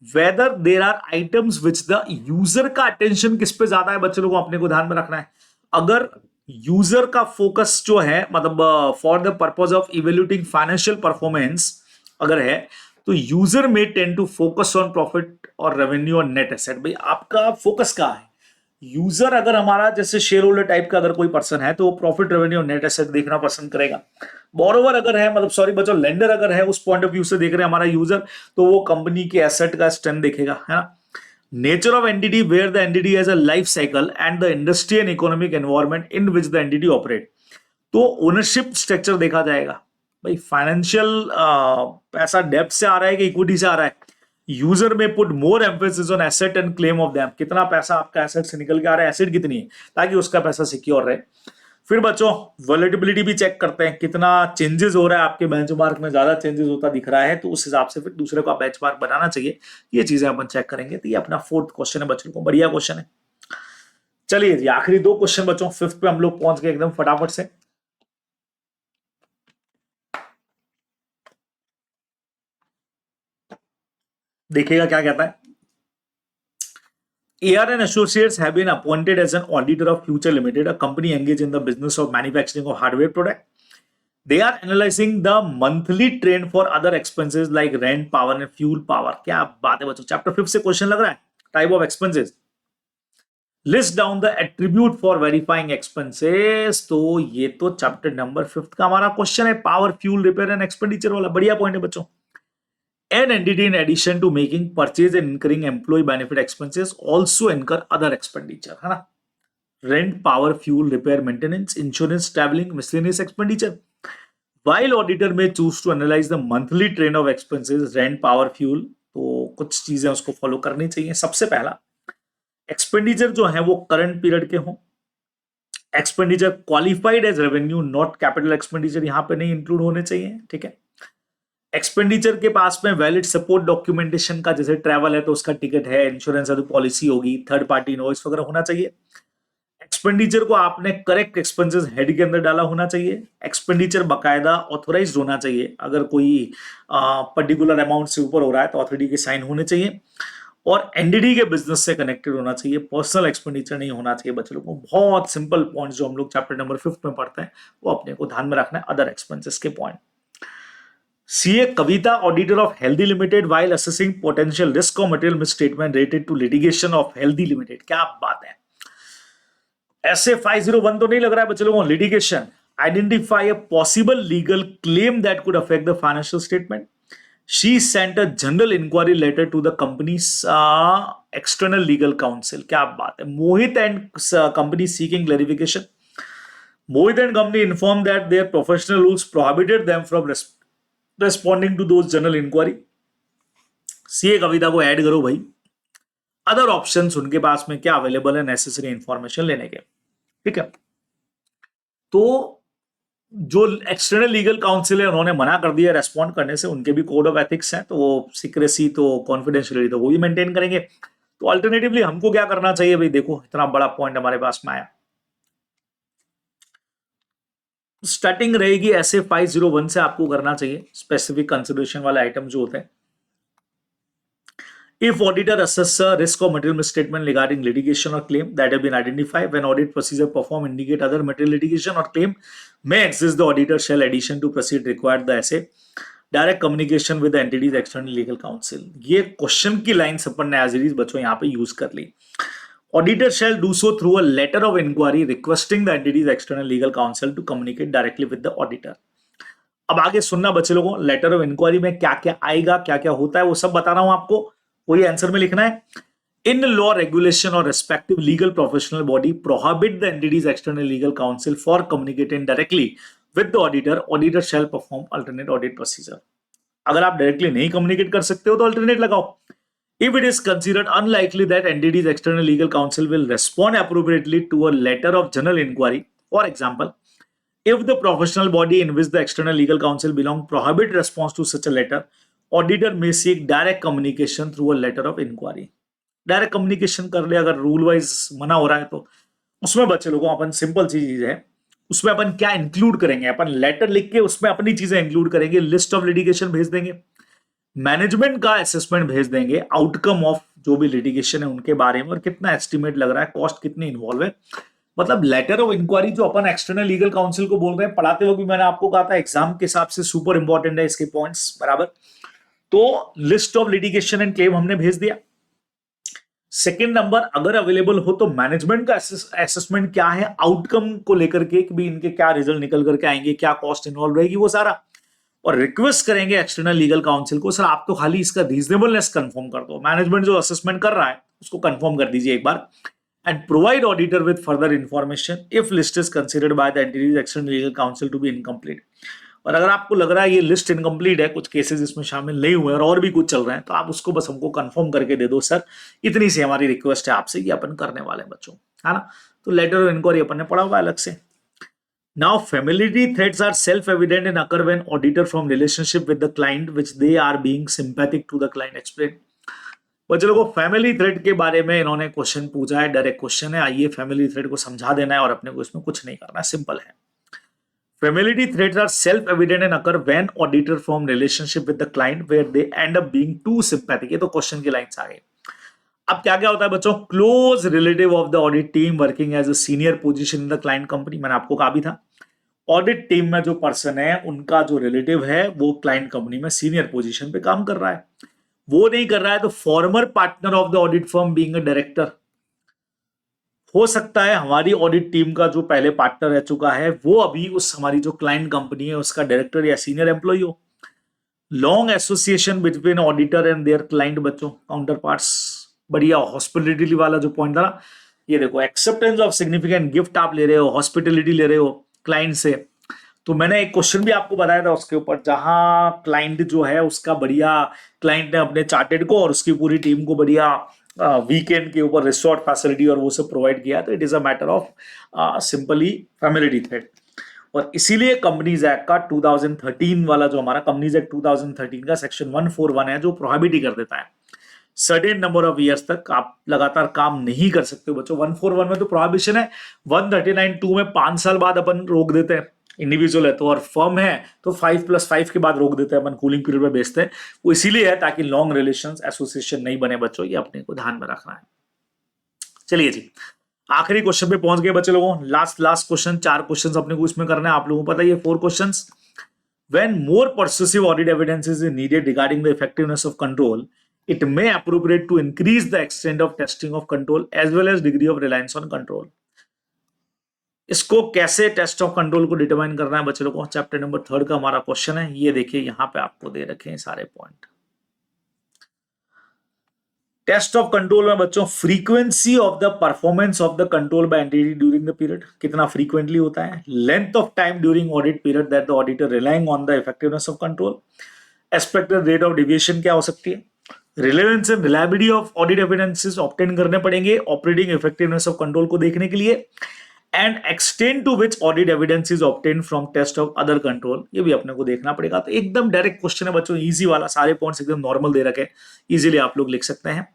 Whether there are items which the user का अटेंशन किस पे ज्यादा है बच्चे लोगों, अपने को ध्यान में रखना है। अगर यूजर का फोकस जो है मतलब for the purpose of evaluating financial performance अगर है, तो यूजर में tend to focus on profit और रेवेन्यू और नेट एसेट। भाई आपका फोकस कहाँ है? यूजर अगर हमारा जैसे शेयर होल्डर टाइप का अगर कोई पर्सन है तो वो प्रॉफिट, रेवेन्यू और नेट एसेट देखना पसंद करेगा। बोरोवर अगर है, मतलब सॉरी बच्चों, लेंडर अगर है, उस पॉइंट ऑफ व्यू से देख रहे हैं हमारा यूजर, तो वो कंपनी के एसेट का स्ट्रेंथ देखेगा, है ना। Nature of entity, where the entity has a life cycle and the industry and economic environment in which the entity operate. तो ओनरशिप स्ट्रक्चर देखा जाएगा। भाई फाइनेंशियल पैसा डेब्ट से आ रहा है कि इक्विटी से आ रहा है? यूजर में put more emphasis on asset and claim of them, कितना पैसा आपका एसेट से निकल के आ रहा है, एसेट कितनी है, ताकि उसका पैसा सिक्योर रहे। फिर बच्चों वॉलेटिलिटी भी चेक करते हैं, कितना चेंजेस हो रहा है आपके बेंचमार्क में, ज्यादा चेंजेस होता दिख रहा है तो उस हिसाब से फिर दूसरे को आप बेंचमार्क बनाना चाहिए। ये चीजें अपन चेक करेंगे। तो ये अपना 4th क्वेश्चन है बच्चों को, बढ़िया क्वेश्चन है। चलिए जी आखिरी 2 क्वेश्चन बच्चों, 5th पे हम लोग पहुंच गए एकदम फटाफट से। देखिएगा क्या कहता है। AR and Associates have been appointed as an auditor of Future Limited, a company engaged in the business of manufacturing of hardware product. They are analyzing the monthly trend for other expenses like rent, power and fuel power. क्या बात है बच्चों, chapter 5 से question लग रहा है। Type of expenses, list down the attribute for verifying expenses. तो ये तो चैप्टर नंबर 5 का हमारा क्वेश्चन है, power, fuel, repair and expenditure वाला। बढ़िया पॉइंट है बच्चों। An entity in addition to making purchase and incurring employee benefit expenses also incur other expenditure, है ना। Rent, power, fuel, repair, maintenance, insurance, traveling, miscellaneous expenditure. While auditor may choose to analyze the monthly trend of expenses, rent, power, fuel, तो कुछ चीजें उसको follow करनी चाहिए। सबसे पहला एक्सपेंडिचर जो है वो करंट पीरियड के हों, expenditure qualified as revenue not capital expenditure यहां पे नहीं इंक्लूड होने चाहिए, ठीक है। एक्सपेंडिचर के पास में वैलिड सपोर्ट डॉक्यूमेंटेशन का, जैसे ट्रैवल है तो उसका टिकट है, इंश्योरेंस है तो पॉलिसी होगी, थर्ड पार्टी इनवॉइस वगैरह होना चाहिए। एक्सपेंडिचर को आपने करेक्ट एक्सपेंसेस हेड के अंदर डाला होना चाहिए। एक्सपेंडिचर बकायदा ऑथोराइज्ड होना चाहिए, अगर कोई पर्टिकुलर अमाउंट से ऊपर हो रहा है तो अथॉरिटी के साइन होने चाहिए, और एनडीडी के बिजनेस से कनेक्टेड होना चाहिए, पर्सनल एक्सपेंडिचर नहीं होना चाहिए। बच्चे लोगों को बहुत सिंपल पॉइंट्स जो हम लोग चैप्टर नंबर 5 में पढ़ते हैं वो अपने को ध्यान में रखना है, अदर एक्सपेंसेस के point. CA Kavita, auditor of healthy limited, while assessing potential risk or material misstatement related to litigation of healthy limited. क्या बात है, ऐसे 501 तो नहीं लग रहा है बच्चे लोगों। Litigation, identify a possible legal claim that could affect the financial statement. She sent a general inquiry letter to the company's external legal counsel. क्या बात है। मोहित and company seeking clarification. Mohit and company informed that their professional rules prohibited them from responding to those general inquiry. CA Kavita को add करो भाई, other options उनके पास में क्या available है नेसेसरी इंफॉर्मेशन लेने के, ठीक है। तो जो एक्सटर्नल लीगल काउंसिल है उन्होंने मना कर दिया रेस्पॉन्ड करने से, उनके भी कोड ऑफ एथिक्स हैं, तो वो सीक्रेसी तो कॉन्फिडेंशियलिटी तो वो भी मेंटेन करेंगे। तो अल्टरनेटिवली हमको क्या करना चाहिए भाई, देखो इतना बड़ा पॉइंट हमारे पास में आया। स्टार्टिंग रहेगी ऐसे 501 से आपको करना चाहिए स्पेसिफिक कंसिडरेशन वाले आइटम जो होते हैं। If auditor assess a risk or material misstatement regarding litigation or claim that have been identified, when audit procedure perform indicate other material litigation or claim may exist, the auditor shall addition to proceed required the essay direct communication with the entity's external legal counsel। ये question की lines अपन ने as it is बच्चों यहाँ पे use कर ली। Auditor shall do so through a letter of inquiry requesting the entity's external legal counsel to communicate directly with the auditor। अब आगे सुनना बच्चे लोगों, लेटर ऑफ इंक्वायरी में क्या क्या आएगा, क्या क्या होता है वो सब बता रहा हूं आपको, कोई आंसर में लिखना है। इन लॉ रेगुलेशन और respective legal professional body prohibit the entity's external legal council for communicating directly with the auditor, auditor shall perform alternate audit procedure. अगर आप डायरेक्टली नहीं कम्युनिकेट कर सकते हो तो अल्टरनेट लगाओ। If it is considered unlikely that entity's external legal counsel will respond appropriately to a letter of general inquiry, for example, if the professional body in which the external legal counsel belong prohibit response to such a letter, auditor may seek direct communication through a letter of inquiry। Direct communication कर ले, अगर rule wise मना हो रहा है तो उसमें बच्चे लोगों अपन सिंपल सी चीज है, उसमें अपन क्या इंक्लूड करेंगे, अपन लेटर लिख के उसमें अपनी चीजें इंक्लूड करेंगे, लिस्ट ऑफ लिटिगेशन भेज देंगे, मैनेजमेंट का असेसमेंट भेज देंगे, आउटकम ऑफ जो भी लिटिगेशन है उनके बारे में और कितना एस्टिमेट लग रहा है, कॉस्ट कितनी इन्वॉल्व है। मतलब लेटर ऑफ इंक्वायरी जो अपन एक्सटर्नल लीगल काउंसिल को बोल रहे हैं, पढ़ाते वक्त भी मैंने आपको कहा था एग्जाम के हिसाब से सुपर इंपॉर्टेंट है इसके पॉइंट्स बराबर। तो list of litigation and claim हमने भेज दिया। सेकेंड नंबर, अगर अवेलेबल हो तो मैनेजमेंट का असेसमेंट क्या है आउटकम को लेकर के, कि भी इनके क्या रिजल्ट निकल करके आएंगे, क्या कॉस्ट इन्वॉल्व रहेगी, वो सारा। और रिक्वेस्ट करेंगे एक्सटर्नल लीगल काउंसिल को, सर आप तो खाली इसका रीजनेबलनेस कंफर्म कर दो, मैनेजमेंट जो असेसमेंट कर रहा है उसको कंफर्म कर दीजिए एक बार, and provide auditor with further information if list is considered by the entity's external legal counsel to be incomplete. और अगर आपको लग रहा है ये लिस्ट इनकम्प्लीट है, कुछ केसेस इसमें शामिल नहीं हुए और भी कुछ चल रहे हैं, तो आप उसको बस हमको कंफर्म करके दे दो, सर इतनी सी हमारी रिक्वेस्ट है आपसे, ये अपन करने वाले हैं बच्चों, है ना। तो लेटर ऑफ इंक्वायरी अपन ने पढ़ा हुआ अलग से। Now, familiarity threats are self-evident and occur when auditor from relationship with the client, which they are being sympathetic to the client, explain। बच्चों लोगों को फैमिली थ्रेट के बारे में इन्होंने क्वेश्चन पूछा है, डायरेक्ट क्वेश्चन है, आइए फैमिली थ्रेट को समझा देना है और अपने को इसमें कुछ नहीं करना, सिंपल है। Familiarity threats are self-evident and occur when auditor from relationship with the client where they end up being too sympathetic। ये तो क्वेश्चन की लाइन्स आ गई। अब क्या क्या होता है बच्चों, close relative of the audit team working as a senior position in the client company. मैंने आपको कहा भी था ऑडिट टीम में जो पर्सन है उनका जो रिलेटिव है वो क्लाइंट कंपनी में सीनियर पोजीशन पे काम कर रहा है, वो नहीं कर रहा है तो farmer partner of the audit firm being a director. हो सकता है हमारी ऑडिट टीम का जो पहले पार्टनर रह चुका है वो अभी उस हमारी जो क्लाइंट कंपनी है उसका डायरेक्टर या सीनियर एम्प्लॉय हो। Long association between auditor and there client, बच्चों काउंटर पार्ट्स, बढ़िया हॉस्पिटलिटी वाला जो पॉइंट था ना, ये देखो एक्सेप्टेंस ऑफ सिग्निफिकेंट गिफ्ट आप ले रहे हो, हॉस्पिटलिटी ले रहे हो क्लाइंट से। तो मैंने एक क्वेश्चन भी आपको बताया था उसके ऊपर, जहां क्लाइंट जो है उसका बढ़िया, क्लाइंट ने अपने चार्टेड को और उसकी पूरी टीम को बढ़िया वीकेंड के ऊपर रिसोर्ट फैसिलिटी और वो सब प्रोवाइड किया, तो it is a matter of simply familiarity threat. और इसीलिए कंपनीज एक्ट का 2013 वाला जो हमारा कंपनीज एक्ट 2013 का सेक्शन 141 है जो प्रोहिबिट ही कर देता है सर्टेन नंबर ऑफ ईयर्स तक आप लगातार काम नहीं कर सकते हो बच्चों। 141 में तो प्रोहिबिशन है, 139(2) में 5 साल बाद अपन रोक देते हैं, इंडिविजुअल है तो, और फर्म है तो 5+5 के बाद रोक देते हैं अपन, कूलिंग पीरियड में बेचते हैं। वो इसीलिए है ताकि लॉन्ग रिलेशंस एसोसिएशन नहीं बने बच्चों, ये अपने को ध्यान में रखना है। चलिए जी, आखिरी क्वेश्चन पे पहुंच गए बच्चे लोगों, लास्ट क्वेश्चन, 4 क्वेश्चन अपने को इसमें करना है, आप लोगों को पता है ये 4 questions. When more persuasive audit evidence is needed regarding the effectiveness of control, it may appropriate to increase the extent of testing of control as well as degree of reliance on control. इसको कैसे test of control को determine करना है बच्चे लोगों को, chapter number 3 का हमारा क्वेश्चन है। ये देखिए यहाँ पे आपको दे रखे हैं सारे पॉइंट। टेस्ट ऑफ कंट्रोल में बच्चों frequency of the performance of the control by entity during the period, कितना फ्रीक्वेंटली होता है, length of time during audit period that the auditor relying on the effectiveness of control, expected rate of deviation क्या हो सकती है, relevance and reliability of audit evidences obtain करने पड़ेंगे operating effectiveness of control को देखने के लिए, and extend to which audit evidence is obtain from test of other control, ये भी अपने को देखना पड़ेगा। तो एकदम डायरेक्ट क्वेश्चन है बच्चों, इजी वाला, सारे पॉइंट्स एकदम नॉर्मल दे रखे, इजीली आप लोग लिख सकते हैं।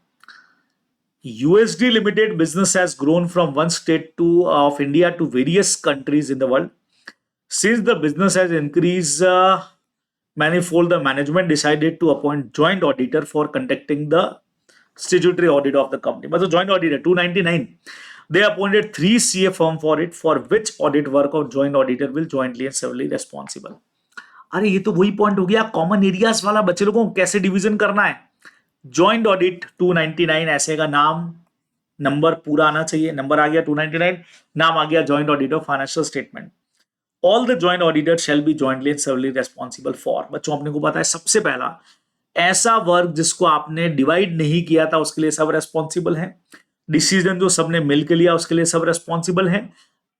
USD Limited business has grown from one state of India to various countries in the world. Since the business has increased manifold, the management decided to appoint joint auditor for conducting the statutory audit of the company. But the joint auditor 299, they appointed 3 CA firm for it, for which audit work of joint auditor will jointly and severally responsible. अरे ये तो वही point हो गया common areas वाला, बच्चे लोगों को कैसे डिवीजन करना है। जॉइंट ऑडिट 299 ऐसे का नाम, नंबर पूरा आना चाहिए, नंबर आ गया 299, नाम आ गया joint audit of financial statement. All the joint auditor shall be jointly and severally responsible for, बच्चों अपने को पता है सबसे पहला ऐसा वर्क जिसको आपने डिवाइड नहीं किया था उसके लिए सब रेस्पॉन्सिबल है, डिसीजन जो सबने मिलकर लिया उसके लिए सब रेस्पॉन्सिबल है,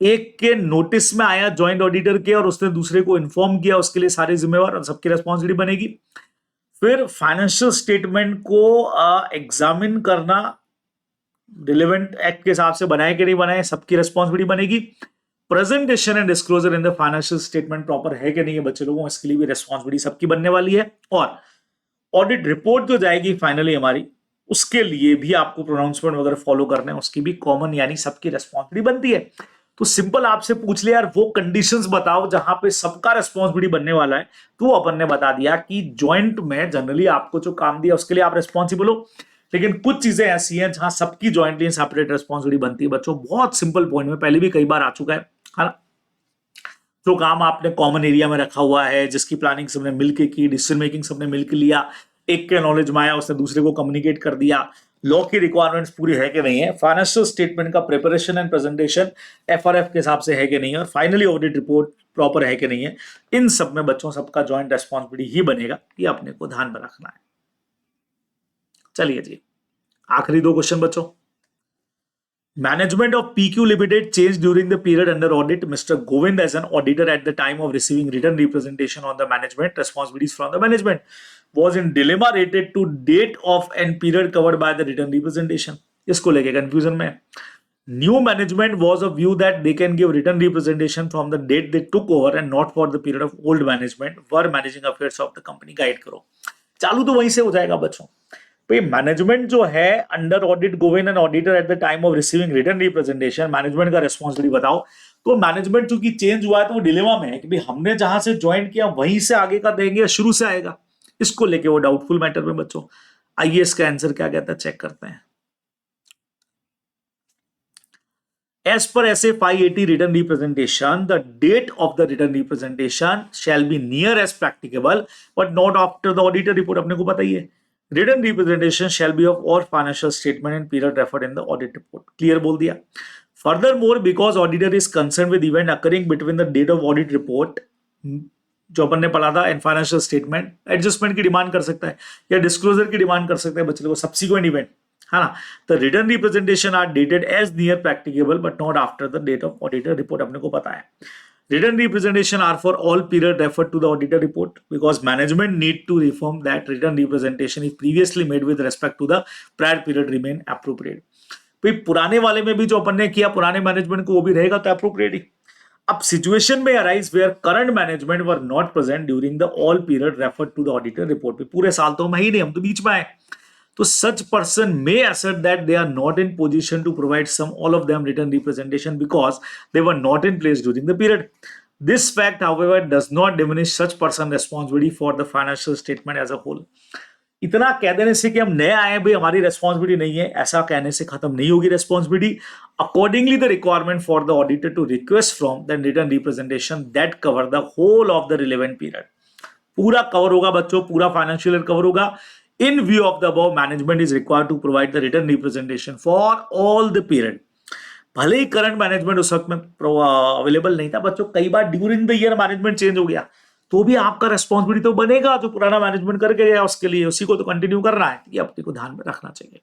एक के नोटिस में आया जॉइंट ऑडिटर के और उसने दूसरे को इन्फॉर्म किया उसके लिए सारे जिम्मेवार और सबकी रेस्पॉन्सिबिलिटी बनेगी। फिर फाइनेंशियल स्टेटमेंट को एग्जामिन करना, रिलेवेंट एक्ट के हिसाब से बनाए कि नहीं बनाए, सबकी रेस्पॉन्सिबिलिटी बनेगी। Presentation and disclosure in the financial statement proper है कि नहीं है बच्चे लोगों, इसके लिए भी रेस्पॉन्सिबिलिटी सबकी बनने वाली है। और ऑडिट रिपोर्ट जो जाएगी फाइनली हमारी, उसके लिए भी आपको प्रोनाउंसमेंट वगैरह फॉलो करना है, उसकी भी कॉमन यानी सबकी रेस्पॉन्सिबिलिटी बनती है। तो सिंपल आपसे पूछ ले यार वो कंडीशंस बताओ जहां पे सबका रेस्पॉन्सिबिलिटी बनने वाला है, तो अपन ने बता दिया कि जॉइंट में जनरली आपको जो काम दिया उसके लिए आप रेस्पॉन्सिबल हो, लेकिन कुछ चीजें ऐसी हैं जहां सबकी जॉइंटली एंड सेपरेट रेस्पॉन्सिबिलिटी बनती है बच्चों। बहुत सिंपल पॉइंट में पहले भी कई बार आ चुका है ना, जो काम आपने कॉमन एरिया में रखा हुआ है, जिसकी प्लानिंग सबने मिलकर की, डिसीजन मेकिंग सबने मिलकर लिया, एक के नॉलेज में आया उसने दूसरे को कम्युनिकेट कर दिया, लॉ की रिक्वायरमेंट्स पूरी है कि नहीं है, फाइनेंशियल स्टेटमेंट का प्रिपरेशन एंड प्रेजेंटेशन FRF के हिसाब से है कि नहीं है, और फाइनली ऑडिट रिपोर्ट प्रॉपर है कि नहीं है, इन सब में बच्चों सबका जॉइंट रेस्पॉन्सिबिलिटी ही बनेगा, ये अपने को ध्यान में रखना है। चलिए जी, आखिरी 2 क्वेश्चन बच्चों। Management of PQ Limited changed during the period under audit. Mr. Govind as an auditor at the time of receiving written representation on the management responsibilities from the management was in dilemma related to date of and period covered by the written representation. इसको लेके confusion में, new management was of view that they can give written representation from the date they took over and not for the period of old management were managing affairs of the company. Guide करो, चालू तो वहीं से हो जाएगा बच्चों। Management जो है under audit Govind and auditor at the time of receiving written representation, management का रेस्पॉन्सिबिलिटी बताओ। तो मैनेजमेंट चूंकि चेंज हुआ है तो वो डिलेमा में है कि भाई हमने जहां से ज्वाइन किया वहीं से आगे का देंगे या शुरू से आएगा, इसको लेके वो डाउटफुल मैटर में बच्चों। आइए इसका आंसर क्या कहता है चेक करते हैं। As per SA 580 written representation, the date of the written representation shall be near as practicable, but not after the auditor report. अपने को पता ही है, written representation shall be of all financial statement and period referred in the audit report. Clear बोल दिया। Furthermore, because auditor is concerned with event occurring between the date of audit report, जो अपन ने पढ़ा था, एंड फाइनेंशियल स्टेटमेंट, एडजस्टमेंट की demand कर सकता है या डिस्क्लोजर की डिमांड कर सकता है बच्चे को, सब्सिक्वेंट इवेंट है ना। The written representation are dated as near practicable but not after the date of auditor report, अपने को पता है। Written representation are for all period referred to the auditor report because management need to reform that written representation if previously made with respect to the prior period remain appropriate. भाई पुराने वाले में भी जो अपन ने किया पुराने मैनेजमेंट को वो भी रहेगा तो अप्रोप्रिएट ही. अब सिचुएशन में arise where current management were not present during the all period referred to the auditor report. पे पूरे साल तो हम ही नहीं, हम तो बीच में आए. तो such person may assert that they are not in position to provide some all of them written representation because they were not in place during the period. This fact, however, does not diminish such person responsibility for the financial statement as a whole. इतना कह देने से कि हम नए आए भाई हमारी रेस्पॉन्सिबिलिटी नहीं है, ऐसा कहने से खत्म नहीं होगी responsibility. Accordingly the requirement for the auditor to request from the written representation that cover the whole of the relevant period. पूरा कवर होगा बच्चों, पूरा फाइनेंशियल ईयर कवर होगा. In view of the above, management is required to provide the written representation for all the period. भले ही current management उस वक्त में available नहीं था बच्चों, कई बार during the year management change हो गया तो भी आपका रेस्पॉन्सिबिलिटी तो बनेगा. जो पुराना मैनेजमेंट करके गया उसके लिए उसी को तो कंटिन्यू करना है. ये अपने को ध्यान में रखना चाहिए.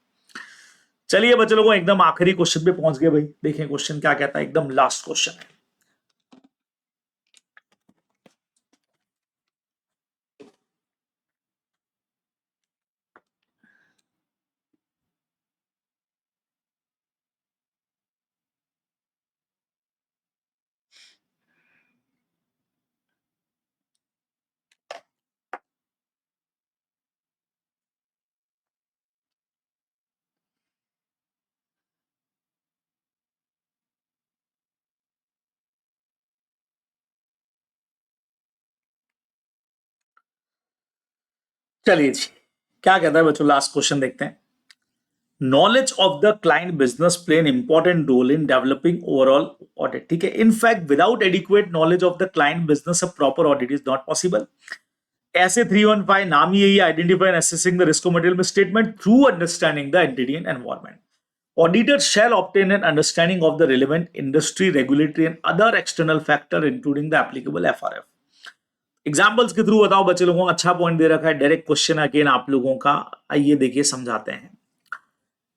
चलिए बच्चों लोगों एकदम आखिरी क्वेश्चन पे पहुंच गए भाई. देखें क्वेश्चन क्या कहता है, एकदम लास्ट क्वेश्चन है. चलिए जी क्या कहता है बच्चों, लास्ट क्वेश्चन देखते हैं. Knowledge of the client business play an important role in developing overall audit. ठीक है. In fact, without adequate knowledge of the client business, a proper audit is not possible. ऐसे 315 नाम ही यही, identify and assessing the risk of material statement through understanding the entity and environment. Auditors shall obtain an understanding of the relevant industry, regulatory and other external factor including the applicable FRF. Examples के through बताओ बच्चे लोगों को. अच्छा point दे रखा है, direct question again आप लोगों का. आइए देखिए समझाते हैं.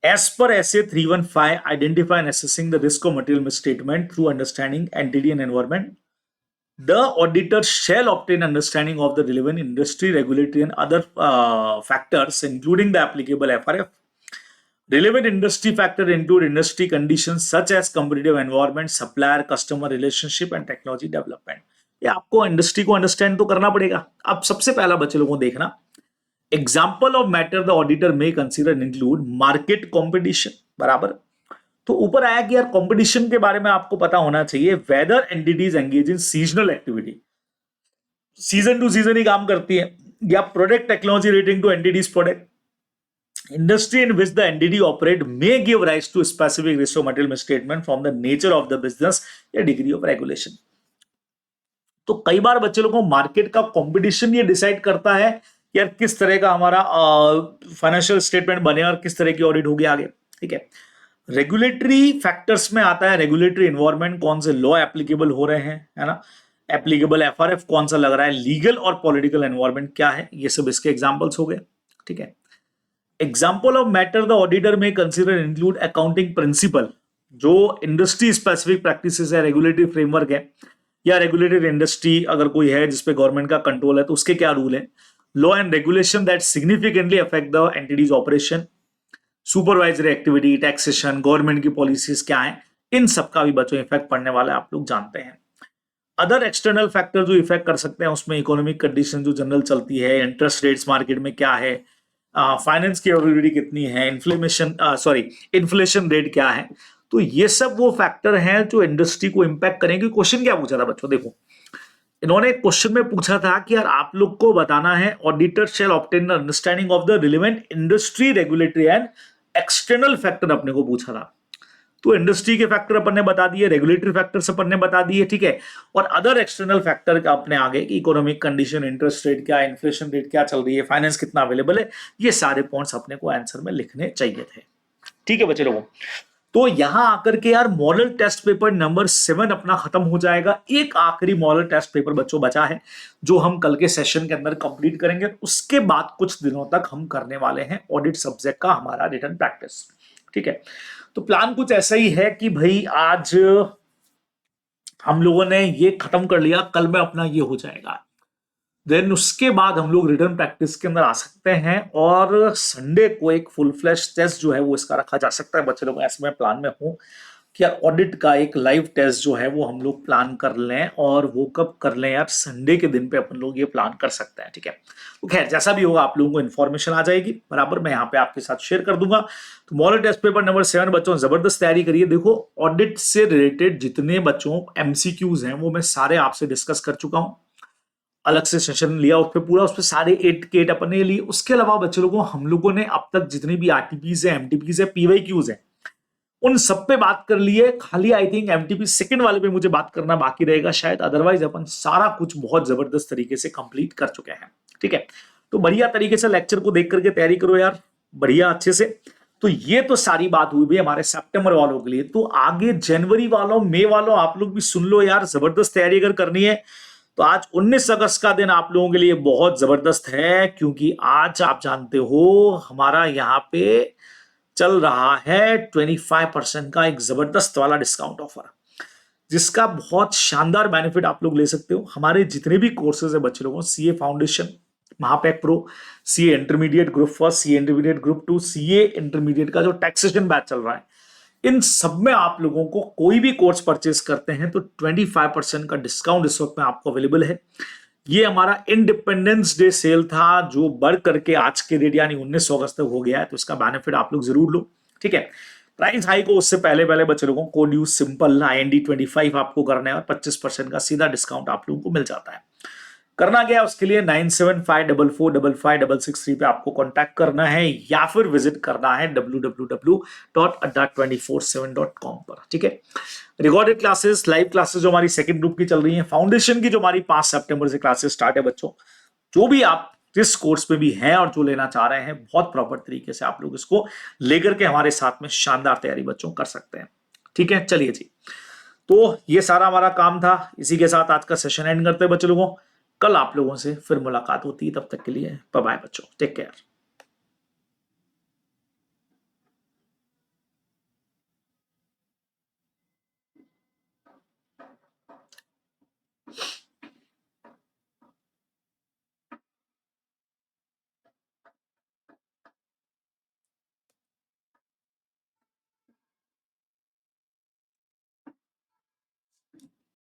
As per SA 315, identify and assessing the risk of material misstatement through understanding entity and environment. The auditor shall obtain understanding of the relevant industry, regulatory, and other factors, including the applicable FRF. Relevant industry factor include industry conditions such as competitive environment, supplier, customer relationship, and technology development. ये आपको industry को understand तो करना पड़ेगा. अब सबसे पहला बच्चे लोगों को देखना, example of matter the auditor में कंसीडर इंक्लूड मार्केट कॉम्पिटिशन. बराबर. तो ऊपर आया कि यार कॉम्पिटिशन के बारे में आपको पता होना चाहिए. Whether entity's engage in seasonal activity, season to season ही काम करती है, या product technology rating to entity's product. Industry in which the entity operate may give rise to specific risk of material misstatement from the nature of the business या degree of regulation. तो कई बार बच्चे लोगों को मार्केट का competition ये decide करता है यार किस तरह का हमारा फाइनेंशियल स्टेटमेंट बने और किस तरह की ऑडिट होगी आगे. ठीक है. रेगुलेटरी फैक्टर्स में आता है रेगुलेटरी एनवायरनमेंट, कौन से लॉ एप्लीकेबल हो रहे हैं, है ना, एप्लीकेबल एफआरएफ कौन सा लग रहा है, लीगल और पॉलिटिकल एनवायरनमेंट क्या है, ये सब इसके एग्जांपल्स हो गए. ठीक है. Example of matter the auditor में कंसीडर इंक्लूड अकाउंटिंग प्रिंसिपल, जो इंडस्ट्री स्पेसिफिक प्रैक्टिसेस है, रेगुलेटरी फ्रेमवर्क है, या रेगुलेटेड इंडस्ट्री अगर कोई है जिसपे गवर्नमेंट का कंट्रोल है तो उसके क्या रूल है, law and regulation that significantly affect the entities operation, supervisory activity, taxation, government की पॉलिसीज क्या है, इन सब का भी बच्चों इफेक्ट पड़ने वाला है, आप लोग जानते हैं. अदर एक्सटर्नल फैक्टर जो इफेक्ट कर सकते हैं उसमें इकोनॉमिक कंडीशन जो जनरल चलती है, इंटरेस्ट रेट्स मार्केट में क्या है, फाइनेंस की अवेलेबिलिटी कितनी है, इन्फ्लेशन रेट क्या है. तो ये सब वो फैक्टर हैं जो इंडस्ट्री को इंपैक्ट करेंगे. क्वेश्चन क्या पूछा था बच्चों, देखो इन्होंने क्वेश्चन में पूछा था कि यार आप लोग को बताना है auditor shall obtain understanding of the relevant industry, regulatory and external factor अपने को पूछा था. तो इंडस्ट्री के फैक्टर अपन ने बता दिए, रेगुलेटरी फैक्टर्स अपन ने बता दिए. ठीक है. और अदर एक्सटर्नल फैक्टर का अपने आगे कि इकोनॉमिक कंडीशन, इंटरेस्ट रेट क्या, इन्फ्लेशन रेट क्या चल रही है, फाइनेंस कितना अवेलेबल है, ये सारे पॉइंट्स अपने को आंसर में लिखने चाहिए थे. ठीक है बच्चे लोगों. तो यहां आकर के यार मॉडल टेस्ट पेपर नंबर 7 अपना खत्म हो जाएगा. एक आखिरी मॉडल टेस्ट पेपर बच्चों बचा है जो हम कल के सेशन के अंदर कंप्लीट करेंगे. उसके बाद कुछ दिनों तक हम करने वाले हैं ऑडिट सब्जेक्ट का हमारा रिटन प्रैक्टिस. ठीक है. तो प्लान कुछ ऐसा ही है कि भाई आज हम लोगों ने ये खत्म कर लिया, कल में अपना ये हो जाएगा। देन उसके बाद हम लोग रिटर्न प्रैक्टिस के अंदर आ सकते हैं और संडे को एक फुल फ्लैश टेस्ट जो है वो इसका रखा जा सकता है बच्चे लोग। ऐसे मैं प्लान में हूँ कि यार ऑडिट का एक लाइव टेस्ट जो है वो हम लोग प्लान कर लें, और वो कब कर लें यार, संडे के दिन पे अपन लोग ये प्लान कर सकते हैं, ठीक है। तो खैर जैसा भी होगा आप लोगों को इन्फॉर्मेशन आ जाएगी बराबर, मैं यहाँ पे आपके साथ शेयर कर दूंगा। तो मॉडल टेस्ट पेपर नंबर 7 बच्चों जबरदस्त तैयारी करिए। देखो ऑडिट से रिलेटेड जितने बच्चों एमसीक्यूज हैं वो मैं सारे आपसे डिस्कस कर चुका हूँ, अलग से सेशन लिया उस पर पूरा, उस पर सारे 8 के 8 अपने लिए। उसके अलावा बच्चे लोगों हम लोगों ने अब तक जितनी भी आरटीपीज है, एमटीपीज है, पीवाईक्यूज है, उन सब पे बात कर लिए। खाली आई थिंक एमटीपी सेकंड वाले पे मुझे बात करना बाकी रहेगा शायद, अदरवाइज अपन सारा कुछ बहुत जबरदस्त तरीके से कंप्लीट कर चुके हैं, ठीक है। तो बढ़िया तरीके से लेक्चर को देख करके तैयारी करो यार, बढ़िया अच्छे से। तो ये तो सारी बात हुई भी हमारे सितंबर वालों के लिए। तो आगे जनवरी वालों, मई वालों आप लोग भी सुन लो यार, जबरदस्त तैयारी अगर करनी है तो आज 19 अगस्त का दिन आप लोगों के लिए बहुत जबरदस्त है, क्योंकि आज आप जानते हो हमारा यहाँ पे चल रहा है 25% का एक जबरदस्त वाला डिस्काउंट ऑफर, जिसका बहुत शानदार बेनिफिट आप लोग ले सकते हो। हमारे जितने भी कोर्सेज है बच्चे लोगों, CA foundation, Mahapack pro, CA intermediate group first, CA intermediate group 2, CA intermediate का जो टैक्सेशन बैच चल रहा है, इन सब में आप लोगों को कोई भी कोर्स परचेस करते हैं तो 25% का डिस्काउंट इस वक्त में आपको अवेलेबल है। ये हमारा इंडिपेंडेंस डे सेल था जो बढ़ करके आज के डेट यानी 19 अगस्त तक हो गया है, तो इसका बेनिफिट आप लोग जरूर लो, ठीक है। प्राइस हाई को उससे पहले पहले बच्चे लोगों को कोड यूज सिंपल IND25 आपको करना है और 25% का सीधा डिस्काउंट आप लोगों को मिल जाता है। करना क्या उसके लिए 9754455663 पे आपको कांटेक्ट करना है या फिर विजिट करना है www.adda247.com पर, ठीक है। रिकॉर्डेड क्लासेस, लाइव क्लासेस जो हमारी सेकंड ग्रुप की चल रही है, फाउंडेशन की जो हमारी 5 सितंबर से क्लासेस स्टार्ट है बच्चों, जो भी आप जिस कोर्स पे भी हैं और जो लेना चाह रहे हैं, बहुत प्रॉपर तरीके से आप लोग इसको लेकर के हमारे साथ में शानदार तैयारी बच्चों कर सकते हैं, ठीक है। चलिए जी, तो ये सारा हमारा काम था, इसी के साथ आज का सेशन एंड करते हैं बच्चे लोगों। कल आप लोगों से फिर मुलाकात होती है, तब तक के लिए बाय बाय बच्चों, टेक केयर।